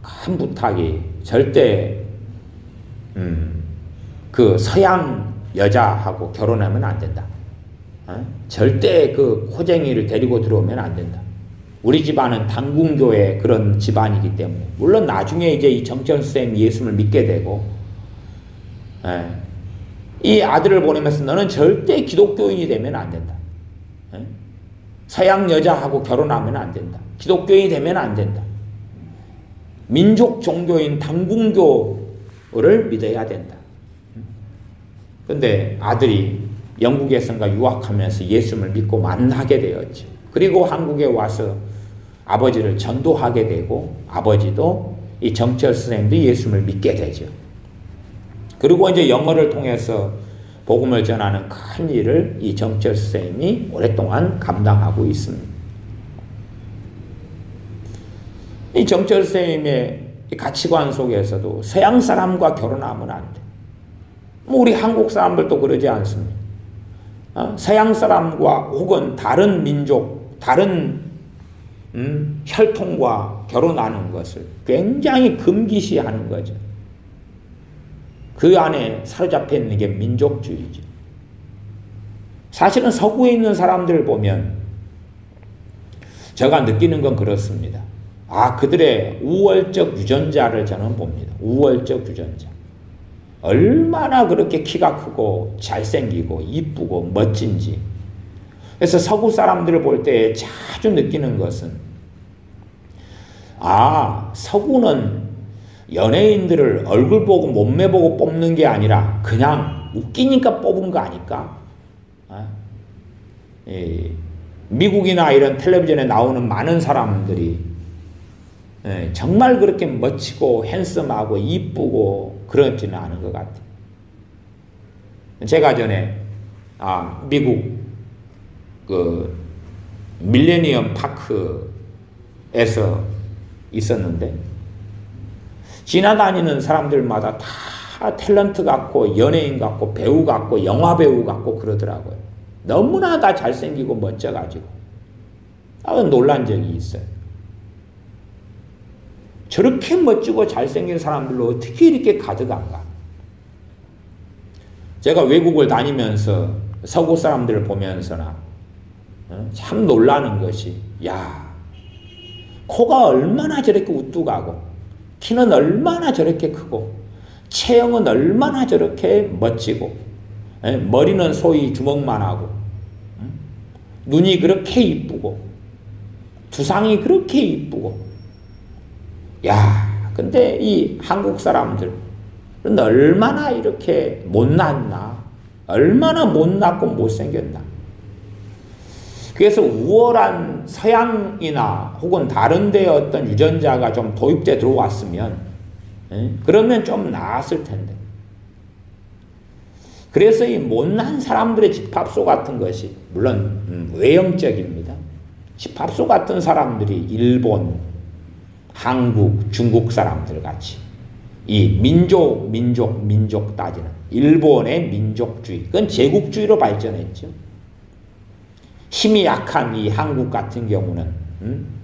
큰 부탁이 절대 그 서양 여자하고 결혼하면 안 된다. 절대 그 코쟁이를 데리고 들어오면 안 된다. 우리 집안은 단궁교회 그런 집안이기 때문에 물론 나중에 이제 이 정철 선생님 예수를 믿게 되고 이 아들을 보내면서 너는 절대 기독교인이 되면 안 된다. 서양 여자하고 결혼하면 안 된다. 기독교인이 되면 안 된다. 민족 종교인 단궁교를 믿어야 된다. 그런데 아들이 영국에선가 유학하면서 예수를 믿고 만나게 되었죠. 그리고 한국에 와서 아버지를 전도하게 되고 아버지도 이 정철 선생님도 예수를 믿게 되죠. 그리고 이제 영어를 통해서 복음을 전하는 큰 일을 이 정철 선생님이 오랫동안 감당하고 있습니다. 이 정철 선생님의 가치관 속에서도 서양 사람과 결혼하면 안 돼. 우리 한국 사람들도 그러지 않습니다. 서양 사람과 혹은 다른 민족, 다른 혈통과 결혼하는 것을 굉장히 금기시하는 거죠. 그 안에 사로잡혀 있는 게 민족주의죠. 사실은 서구에 있는 사람들을 보면 제가 느끼는 건 그렇습니다. 그들의 우월적 유전자를 저는 봅니다. 우월적 유전자. 얼마나 그렇게 키가 크고 잘생기고 이쁘고 멋진지. 그래서 서구 사람들을 볼 때 자주 느끼는 것은 서구는 연예인들을 얼굴 보고 몸매 보고 뽑는 게 아니라 그냥 웃기니까 뽑은 거 아닐까? 미국이나 이런 텔레비전에 나오는 많은 사람들이 정말 그렇게 멋지고 핸섬하고 이쁘고 그렇지는 않은 것 같아요. 제가 전에 미국 그 밀레니엄 파크에서 있었는데 지나다니는 사람들마다 다 탤런트 같고 연예인 같고 배우 같고 영화 배우 같고 그러더라고요. 너무나 다 잘생기고 멋져가지고 놀란 적이 있어요. 저렇게 멋지고 잘생긴 사람들로 어떻게 이렇게 가득한가? 제가 외국을 다니면서 서구 사람들을 보면서나 참 놀라는 것이, 야, 코가 얼마나 저렇게 우뚝하고 키는 얼마나 저렇게 크고 체형은 얼마나 저렇게 멋지고 머리는 소위 주먹만 하고 눈이 그렇게 이쁘고 두상이 그렇게 이쁘고, 야, 근데 이 한국 사람들은 얼마나 이렇게 못났나, 얼마나 못났고 못생겼나. 그래서 우월한 서양이나 혹은 다른 데의 어떤 유전자가 좀 도입돼 들어왔으면 그러면 좀 나았을 텐데. 그래서 이 못난 사람들의 집합소 같은 것이 물론 외형적입니다. 집합소 같은 사람들이 일본, 한국, 중국 사람들 같이 이 민족 따지는 일본의 민족주의, 그건 제국주의로 발전했죠. 힘이 약한 이 한국 같은 경우는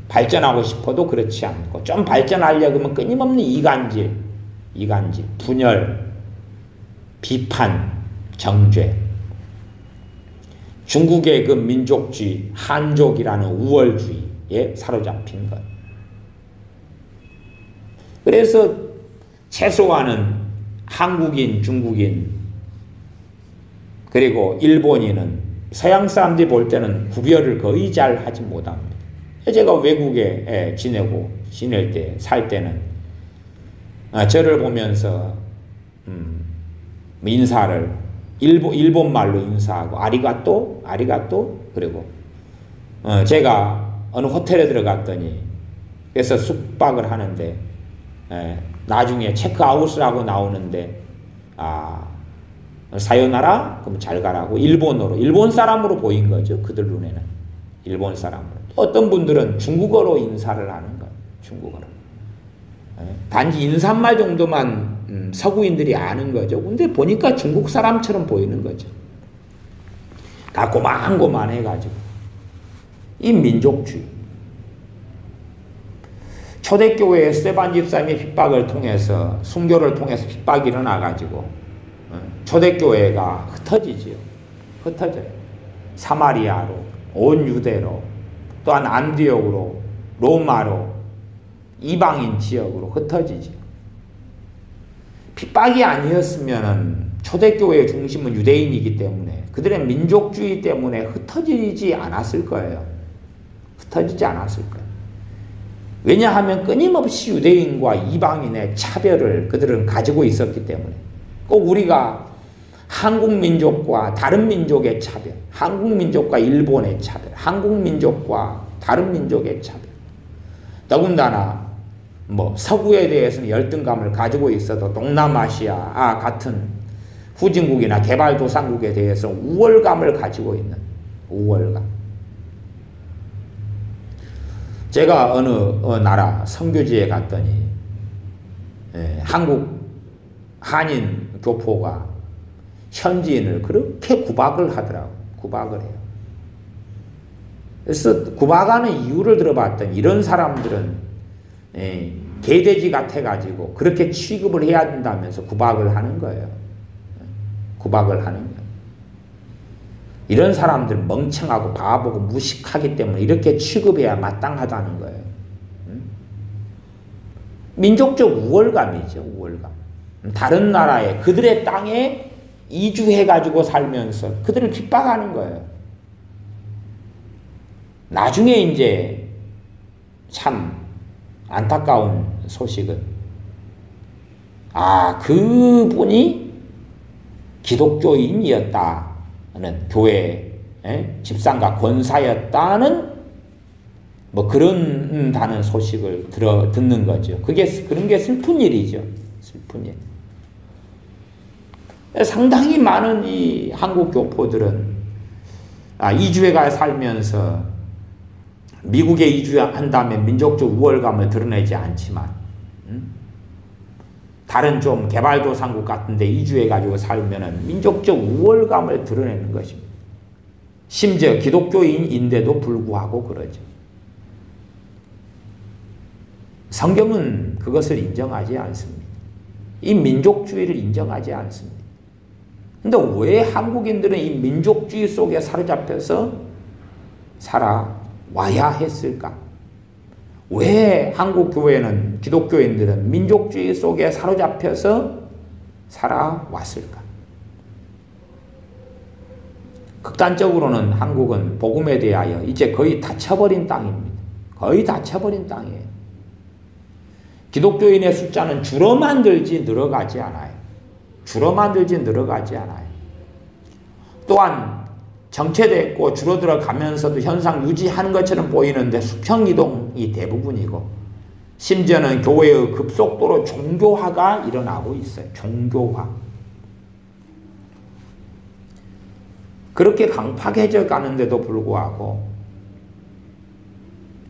발전하고 싶어도 그렇지 않고, 좀 발전하려고 하면 끊임없는 이간질, 분열, 비판, 정죄. 중국의 그 민족주의, 한족이라는 우월주의에 사로잡힌 것. 그래서 최소한은 한국인, 중국인, 그리고 일본인은 서양 사람들이 볼 때는 구별을 거의 잘 하지 못합니다. 제가 외국에 지낼 때, 살 때는 저를 보면서 인사를 일본 말로 인사하고 아리가또 그리고 제가 어느 호텔에 들어갔더니 그래서 숙박을 하는데 나중에 체크아웃을 하고 나오는데 사요나라? 그럼 잘 가라고 일본어로, 일본 사람으로 보인 거죠. 그들 눈에는 일본 사람으로. 어떤 분들은 중국어로 인사를 하는 거예요. 중국어로. 단지 인사말 정도만 서구인들이 아는 거죠. 근데 보니까 중국 사람처럼 보이는 거죠. 다 고만고만해가지고. 이 민족주의. 초대교회에 스테반 집사님의 핍박을 통해서, 순교를 통해서 핍박이 일어나가지고 초대교회가 흩어지지요. 흩어져요. 사마리아로, 온 유대로, 또한 안디옥으로, 로마로, 이방인 지역으로 흩어지지요. 핍박이 아니었으면 초대교회의 중심은 유대인이기 때문에 그들의 민족주의 때문에 흩어지지 않았을 거예요. 흩어지지 않았을 거예요. 왜냐하면 끊임없이 유대인과 이방인의 차별을 그들은 가지고 있었기 때문에. 꼭 우리가 한국 민족과 다른 민족의 차별, 한국 민족과 일본의 차별, 한국 민족과 다른 민족의 차별. 더군다나 서구에 대해서는 열등감을 가지고 있어도 동남아시아 같은 후진국이나 개발도상국에 대해서 우월감을 가지고 있는 우월감. 제가 어느 나라 선교지에 갔더니 한국 한인 교포가 현지인을 그렇게 구박을 하더라고. 구박을 해요. 그래서 구박하는 이유를 들어봤더니 이런 사람들은 개돼지 같아가지고 그렇게 취급을 해야 된다면서 구박을 하는 거예요. 구박을 하는 거예요. 이런 사람들은 멍청하고 바보고 무식하기 때문에 이렇게 취급해야 마땅하다는 거예요. 민족적 우월감이죠. 우월감. 다른 나라에 그들의 땅에 이주해가지고 살면서 그들을 핍박하는 거예요. 나중에 이제 참 안타까운 소식은 그분이 기독교인이었다는 교회 집사가 권사였다는 그런다는 소식을 듣는 거죠. 그런 게 슬픈 일이죠. 슬픈 일. 상당히 많은 이 한국 교포들은 이주해가 살면서 미국에 이주한 다음에 민족적 우월감을 드러내지 않지만 다른 좀 개발도상국 같은데 이주해가지고 살면은 민족적 우월감을 드러내는 것입니다. 심지어 기독교인인데도 불구하고 그러죠. 성경은 그것을 인정하지 않습니다. 이 민족주의를 인정하지 않습니다. 근데 왜 한국인들은 이 민족주의 속에 사로잡혀서 살아와야 했을까? 왜 한국 교회는, 기독교인들은 민족주의 속에 사로잡혀서 살아왔을까? 극단적으로는 한국은 복음에 대하여 이제 거의 닫혀버린 땅입니다. 거의 닫혀버린 땅이에요. 기독교인의 숫자는 줄어만 들지 늘어가지 않아요. 줄어만 들지 늘어가지 않아요. 또한 정체됐고 줄어들어 가면서도 현상 유지하는 것처럼 보이는데 수평이동이 대부분이고, 심지어는 교회의 급속도로 종교화가 일어나고 있어요. 종교화. 그렇게 강팍해져 가는데도 불구하고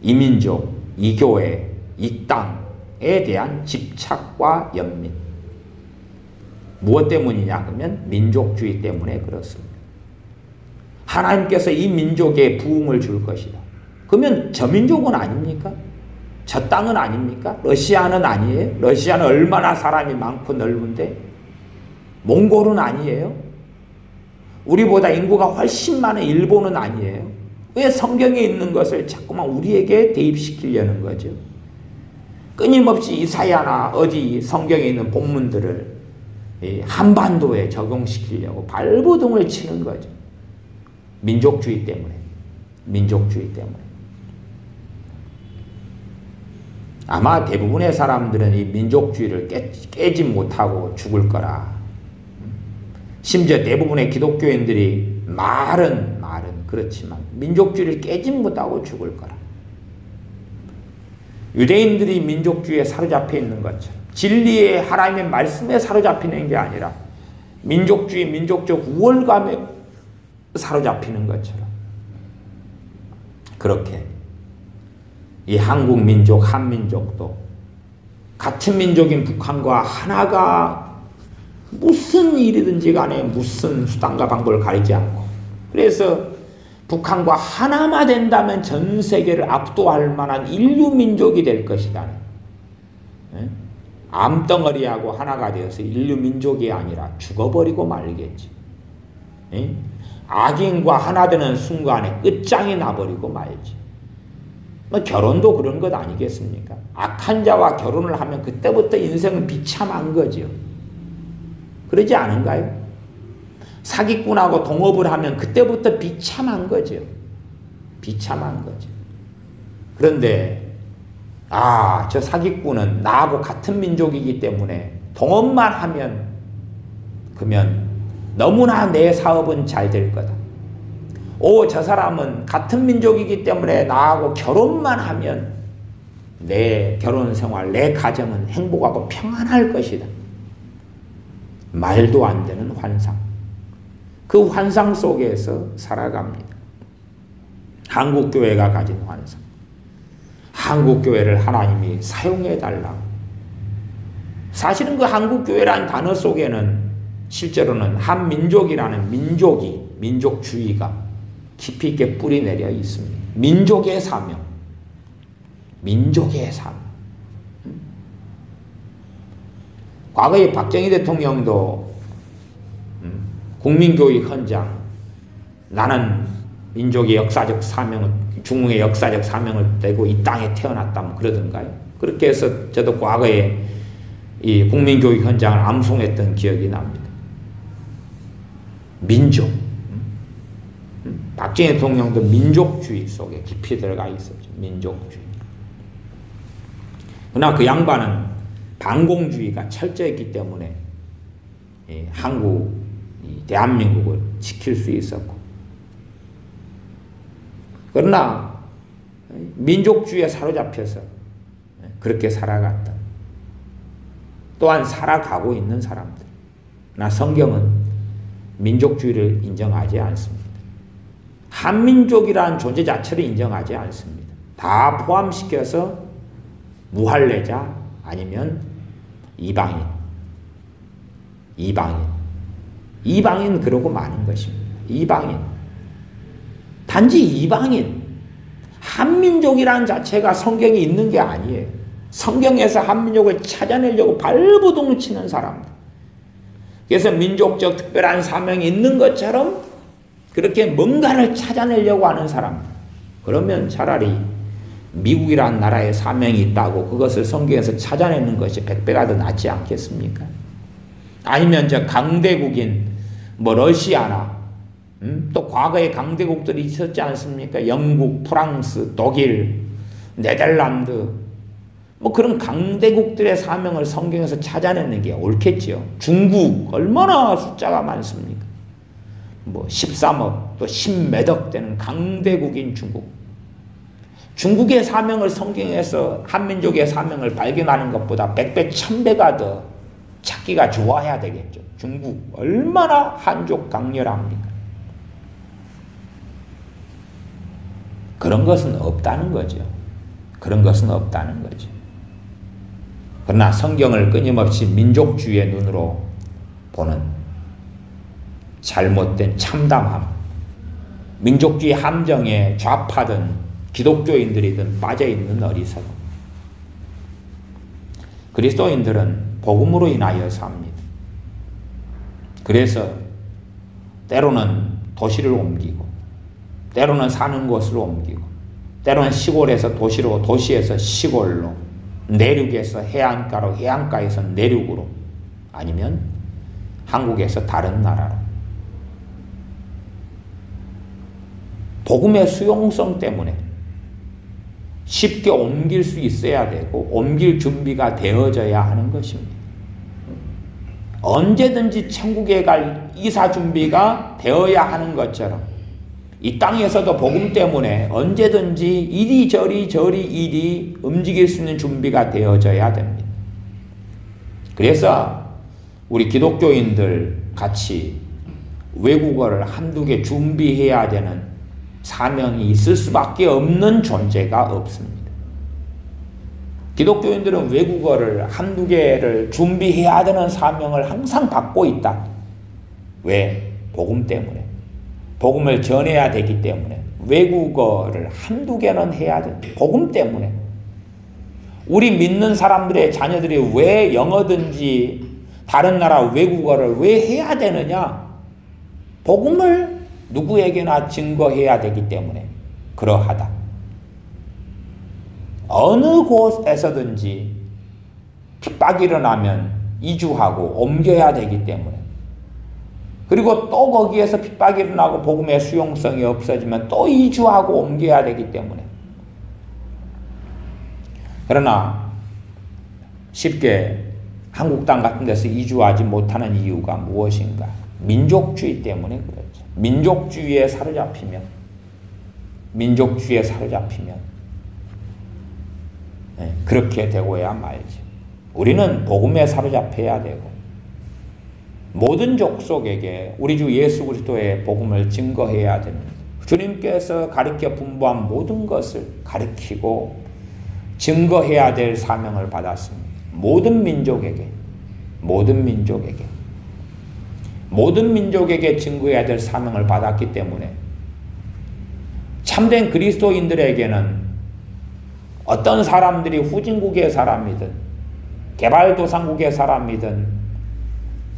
이 민족, 이 교회, 이 땅에 대한 집착과 연민. 무엇 때문이냐 그러면 민족주의 때문에 그렇습니다. 하나님께서 이 민족에 부흥을 줄 것이다. 그러면 저 민족은 아닙니까? 저 땅은 아닙니까? 러시아는 아니에요? 러시아는 얼마나 사람이 많고 넓은데? 몽골은 아니에요? 우리보다 인구가 훨씬 많은 일본은 아니에요? 왜 성경에 있는 것을 자꾸만 우리에게 대입시키려는 거죠? 끊임없이 이사야나 어디 성경에 있는 본문들을 한반도에 적용시키려고 발버둥을 치는 거죠. 민족주의 때문에. 민족주의 때문에. 아마 대부분의 사람들은 이 민족주의를 깨지 못하고 죽을 거라. 심지어 대부분의 기독교인들이 말은 그렇지만 민족주의를 깨지 못하고 죽을 거라. 유대인들이 민족주의에 사로잡혀 있는 것처럼, 진리의 하나님의 말씀에 사로잡히는 게 아니라 민족주의, 민족적 우월감에 사로잡히는 것처럼, 그렇게 이 한국 민족, 한민족도 같은 민족인 북한과 하나가 무슨 일이든지 간에 무슨 수단과 방법을 가리지 않고, 그래서 북한과 하나만 된다면 전 세계를 압도할 만한 인류 민족이 될 것이다. 암덩어리하고 하나가 되어서 인류 민족이 아니라 죽어버리고 말겠지. 악인과 하나 되는 순간에 끝장이 나버리고 말지. 뭐 결혼도 그런 것 아니겠습니까? 악한 자와 결혼을 하면 그때부터 인생은 비참한 거죠. 그러지 않은가요? 사기꾼하고 동업을 하면 그때부터 비참한 거죠. 비참한 거죠. 그런데 저 사기꾼은 나하고 같은 민족이기 때문에 동업만 하면 그러면 너무나 내 사업은 잘 될 거다. 저 사람은 같은 민족이기 때문에 나하고 결혼만 하면 내 결혼 생활, 내 가정은 행복하고 평안할 것이다. 말도 안 되는 환상. 그 환상 속에서 살아갑니다. 한국교회가 가진 환상. 한국교회를 하나님이 사용해달라. 사실은 그 한국교회라는 단어 속에는 실제로는 한민족이라는 민족주의가 깊이 있게 뿌리 내려 있습니다. 민족의 사명. 민족의 사명. 과거에 박정희 대통령도 국민교육 헌장, 나는 민족의 역사적 사명을, 중흥의 역사적 사명을 떼고 이 땅에 태어났다면 그러던가요? 그렇게 해서 저도 과거에 이 국민교육 현장을 암송했던 기억이 납니다. 민족. 박정희 대통령도 민족주의 속에 깊이 들어가 있었죠. 민족주의. 그러나 그 양반은 반공주의가 철저했기 때문에 대한민국을 지킬 수 있었고, 그러나 민족주의에 사로잡혀서 그렇게 살아갔다. 또한 살아가고 있는 사람들. 그러나 성경은 민족주의를 인정하지 않습니다. 한민족이라는 존재 자체를 인정하지 않습니다. 다 포함시켜서 무할례자 아니면 이방인, 이방인. 이방인 그러고 마는 것입니다. 이방인. 단지 이방인. 한민족이라는 자체가 성경에 있는 게 아니에요. 성경에서 한민족을 찾아내려고 발버둥 치는 사람들. 그래서 민족적 특별한 사명이 있는 것처럼 그렇게 뭔가를 찾아내려고 하는 사람들. 그러면 차라리 미국이라는 나라에 사명이 있다고 그것을 성경에서 찾아내는 것이 100배가 더 낫지 않겠습니까? 아니면 저 강대국인 뭐 러시아나 또 과거에 강대국들이 있었지 않습니까? 영국, 프랑스, 독일, 네덜란드 뭐 그런 강대국들의 사명을 성경에서 찾아내는 게 옳겠지요. 중국 얼마나 숫자가 많습니까? 뭐 13억 또 10몇억 되는 강대국인 중국. 중국의 사명을 성경에서 한민족의 사명을 발견하는 것보다 100배, 1000배가 더 찾기가 좋아야 되겠죠. 중국 얼마나 한족 강렬합니까? 그런 것은 없다는 거죠. 그런 것은 없다는 거죠. 그러나 성경을 끊임없이 민족주의의 눈으로 보는 잘못된 참담함, 민족주의 함정에 좌파든 기독교인들이든 빠져있는 어리석음. 그리스도인들은 복음으로 인하여 삽니다. 그래서 때로는 도시를 옮기고 때로는 사는 곳을 옮기고 때로는 시골에서 도시로 도시에서 시골로 내륙에서 해안가로 해안가에서 내륙으로 아니면 한국에서 다른 나라로 복음의 수용성 때문에 쉽게 옮길 수 있어야 되고 옮길 준비가 되어져야 하는 것입니다. 언제든지 천국에 갈 이사 준비가 되어야 하는 것처럼 이 땅에서도 복음 때문에 언제든지 이리저리 일이 움직일 수 있는 준비가 되어져야 됩니다. 그래서 우리 기독교인들 같이 외국어를 한두 개 준비해야 되는 사명이 있을 수밖에 없는 존재가 없습니다. 기독교인들은 외국어를 한두 개를 준비해야 되는 사명을 항상 받고 있다. 왜? 복음 때문에. 복음을 전해야 되기 때문에. 외국어를 한두 개는 해야 된다. 복음 때문에. 우리 믿는 사람들의 자녀들이 왜 영어든지 다른 나라 외국어를 왜 해야 되느냐? 복음을 누구에게나 증거해야 되기 때문에 그러하다. 어느 곳에서든지 핍박이 일어나면 이주하고 옮겨야 되기 때문에 그리고 또 거기에서 핍박이 일어나고 복음의 수용성이 없어지면 또 이주하고 옮겨야 되기 때문에 그러나 쉽게 한국 땅 같은 데서 이주하지 못하는 이유가 무엇인가? 민족주의 때문에 그렇죠. 민족주의에 사로잡히면 그렇게 되고야 말지. 우리는 복음에 사로잡혀야 되고 모든 족속에게 우리 주 예수 그리스도의 복음을 증거해야 됩니다. 주님께서 가르쳐 분부한 모든 것을 가르치고 증거해야 될 사명을 받았습니다. 모든 민족에게 증거해야 될 사명을 받았기 때문에 참된 그리스도인들에게는 어떤 사람들이 후진국의 사람이든 개발도상국의 사람이든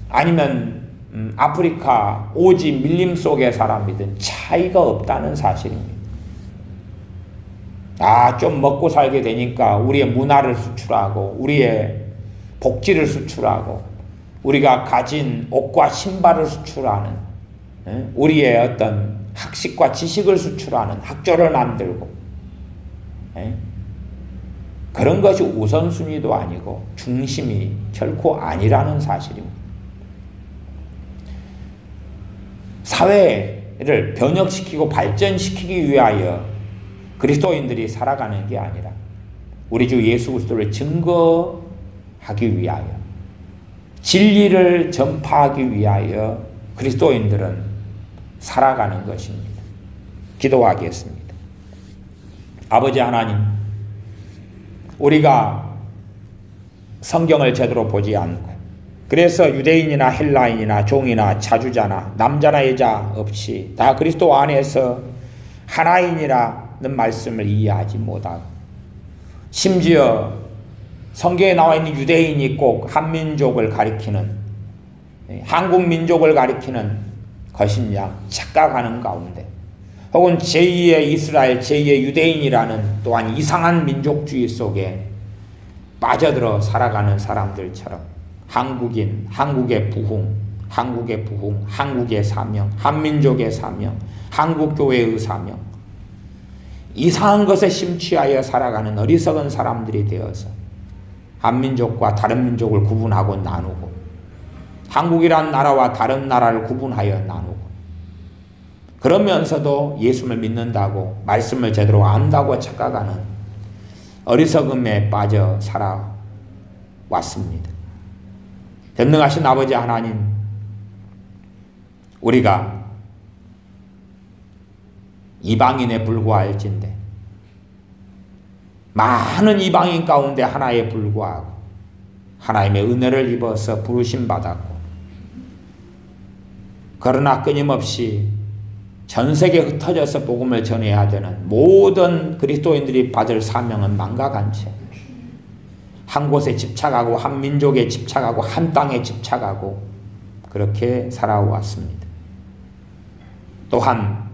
아니면 아프리카 오지 밀림 속의 사람이든 차이가 없다는 사실입니다. 좀 먹고 살게 되니까 우리의 문화를 수출하고 우리의 복지를 수출하고 우리가 가진 옷과 신발을 수출하는 우리의 어떤 학식과 지식을 수출하는 학교를 만들고 그런 것이 우선순위도 아니고 중심이 결코 아니라는 사실입니다. 사회를 변혁시키고 발전시키기 위하여 그리스도인들이 살아가는 게 아니라 우리 주 예수 그리스도를 증거하기 위하여 진리를 전파하기 위하여 그리스도인들은 살아가는 것입니다. 기도하겠습니다. 아버지 하나님, 우리가 성경을 제대로 보지 않고 그래서 유대인이나 헬라인이나 종이나 자주자나 남자나 여자 없이 다 그리스도 안에서 하나인이라는 말씀을 이해하지 못하고, 심지어 성경에 나와 있는 유대인이 꼭 한민족을 가리키는, 한국 민족을 가리키는 것인 양 착각하는 가운데, 혹은 제2의 이스라엘, 제2의 유대인이라는 또한 이상한 민족주의 속에 빠져들어 살아가는 사람들처럼 한국인, 한국의 부흥, 한국의 사명, 한민족의 사명, 한국교회의 사명, 이상한 것에 심취하여 살아가는 어리석은 사람들이 되어서 한민족과 다른 민족을 구분하고 나누고, 한국이란 나라와 다른 나라를 구분하여 나누고, 그러면서도 예수를 믿는다고, 말씀을 제대로 안다고 착각하는 어리석음에 빠져 살아왔습니다. 전능하신 아버지 하나님, 우리가 이방인에 불과할진대 많은 이방인 가운데 하나에 불과하고 하나님의 은혜를 입어서 부르심 받았고, 그러나 끊임없이 전 세계에 흩어져서 복음을 전해야 되는 모든 그리스도인들이 받을 사명은 망각한 채 한 곳에 집착하고 한 민족에 집착하고 한 땅에 집착하고 그렇게 살아왔습니다. 또한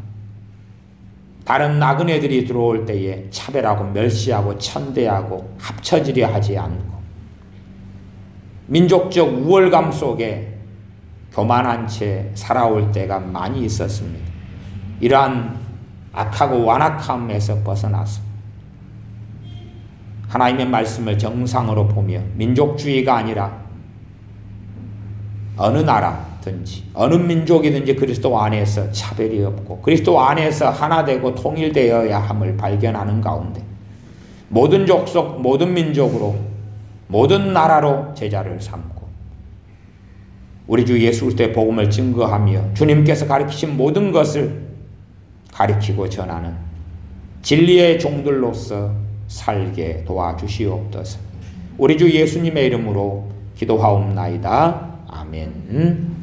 다른 나그네들이 들어올 때에 차별하고 멸시하고 천대하고 합쳐지려 하지 않고 민족적 우월감 속에 교만한 채 살아올 때가 많이 있었습니다. 이러한 악하고 완악함에서 벗어나서 하나님의 말씀을 정상으로 보며 민족주의가 아니라 어느 나라든지 어느 민족이든지 그리스도 안에서 차별이 없고 그리스도 안에서 하나 되고 통일되어야 함을 발견하는 가운데 모든 족속, 모든 민족으로, 모든 나라로 제자를 삼고 우리 주 예수 그리스도의 복음을 증거하며 주님께서 가르치신 모든 것을 가르치고 전하는 진리의 종들로서 살게 도와주시옵소서. 우리 주 예수님의 이름으로 기도하옵나이다. 아멘.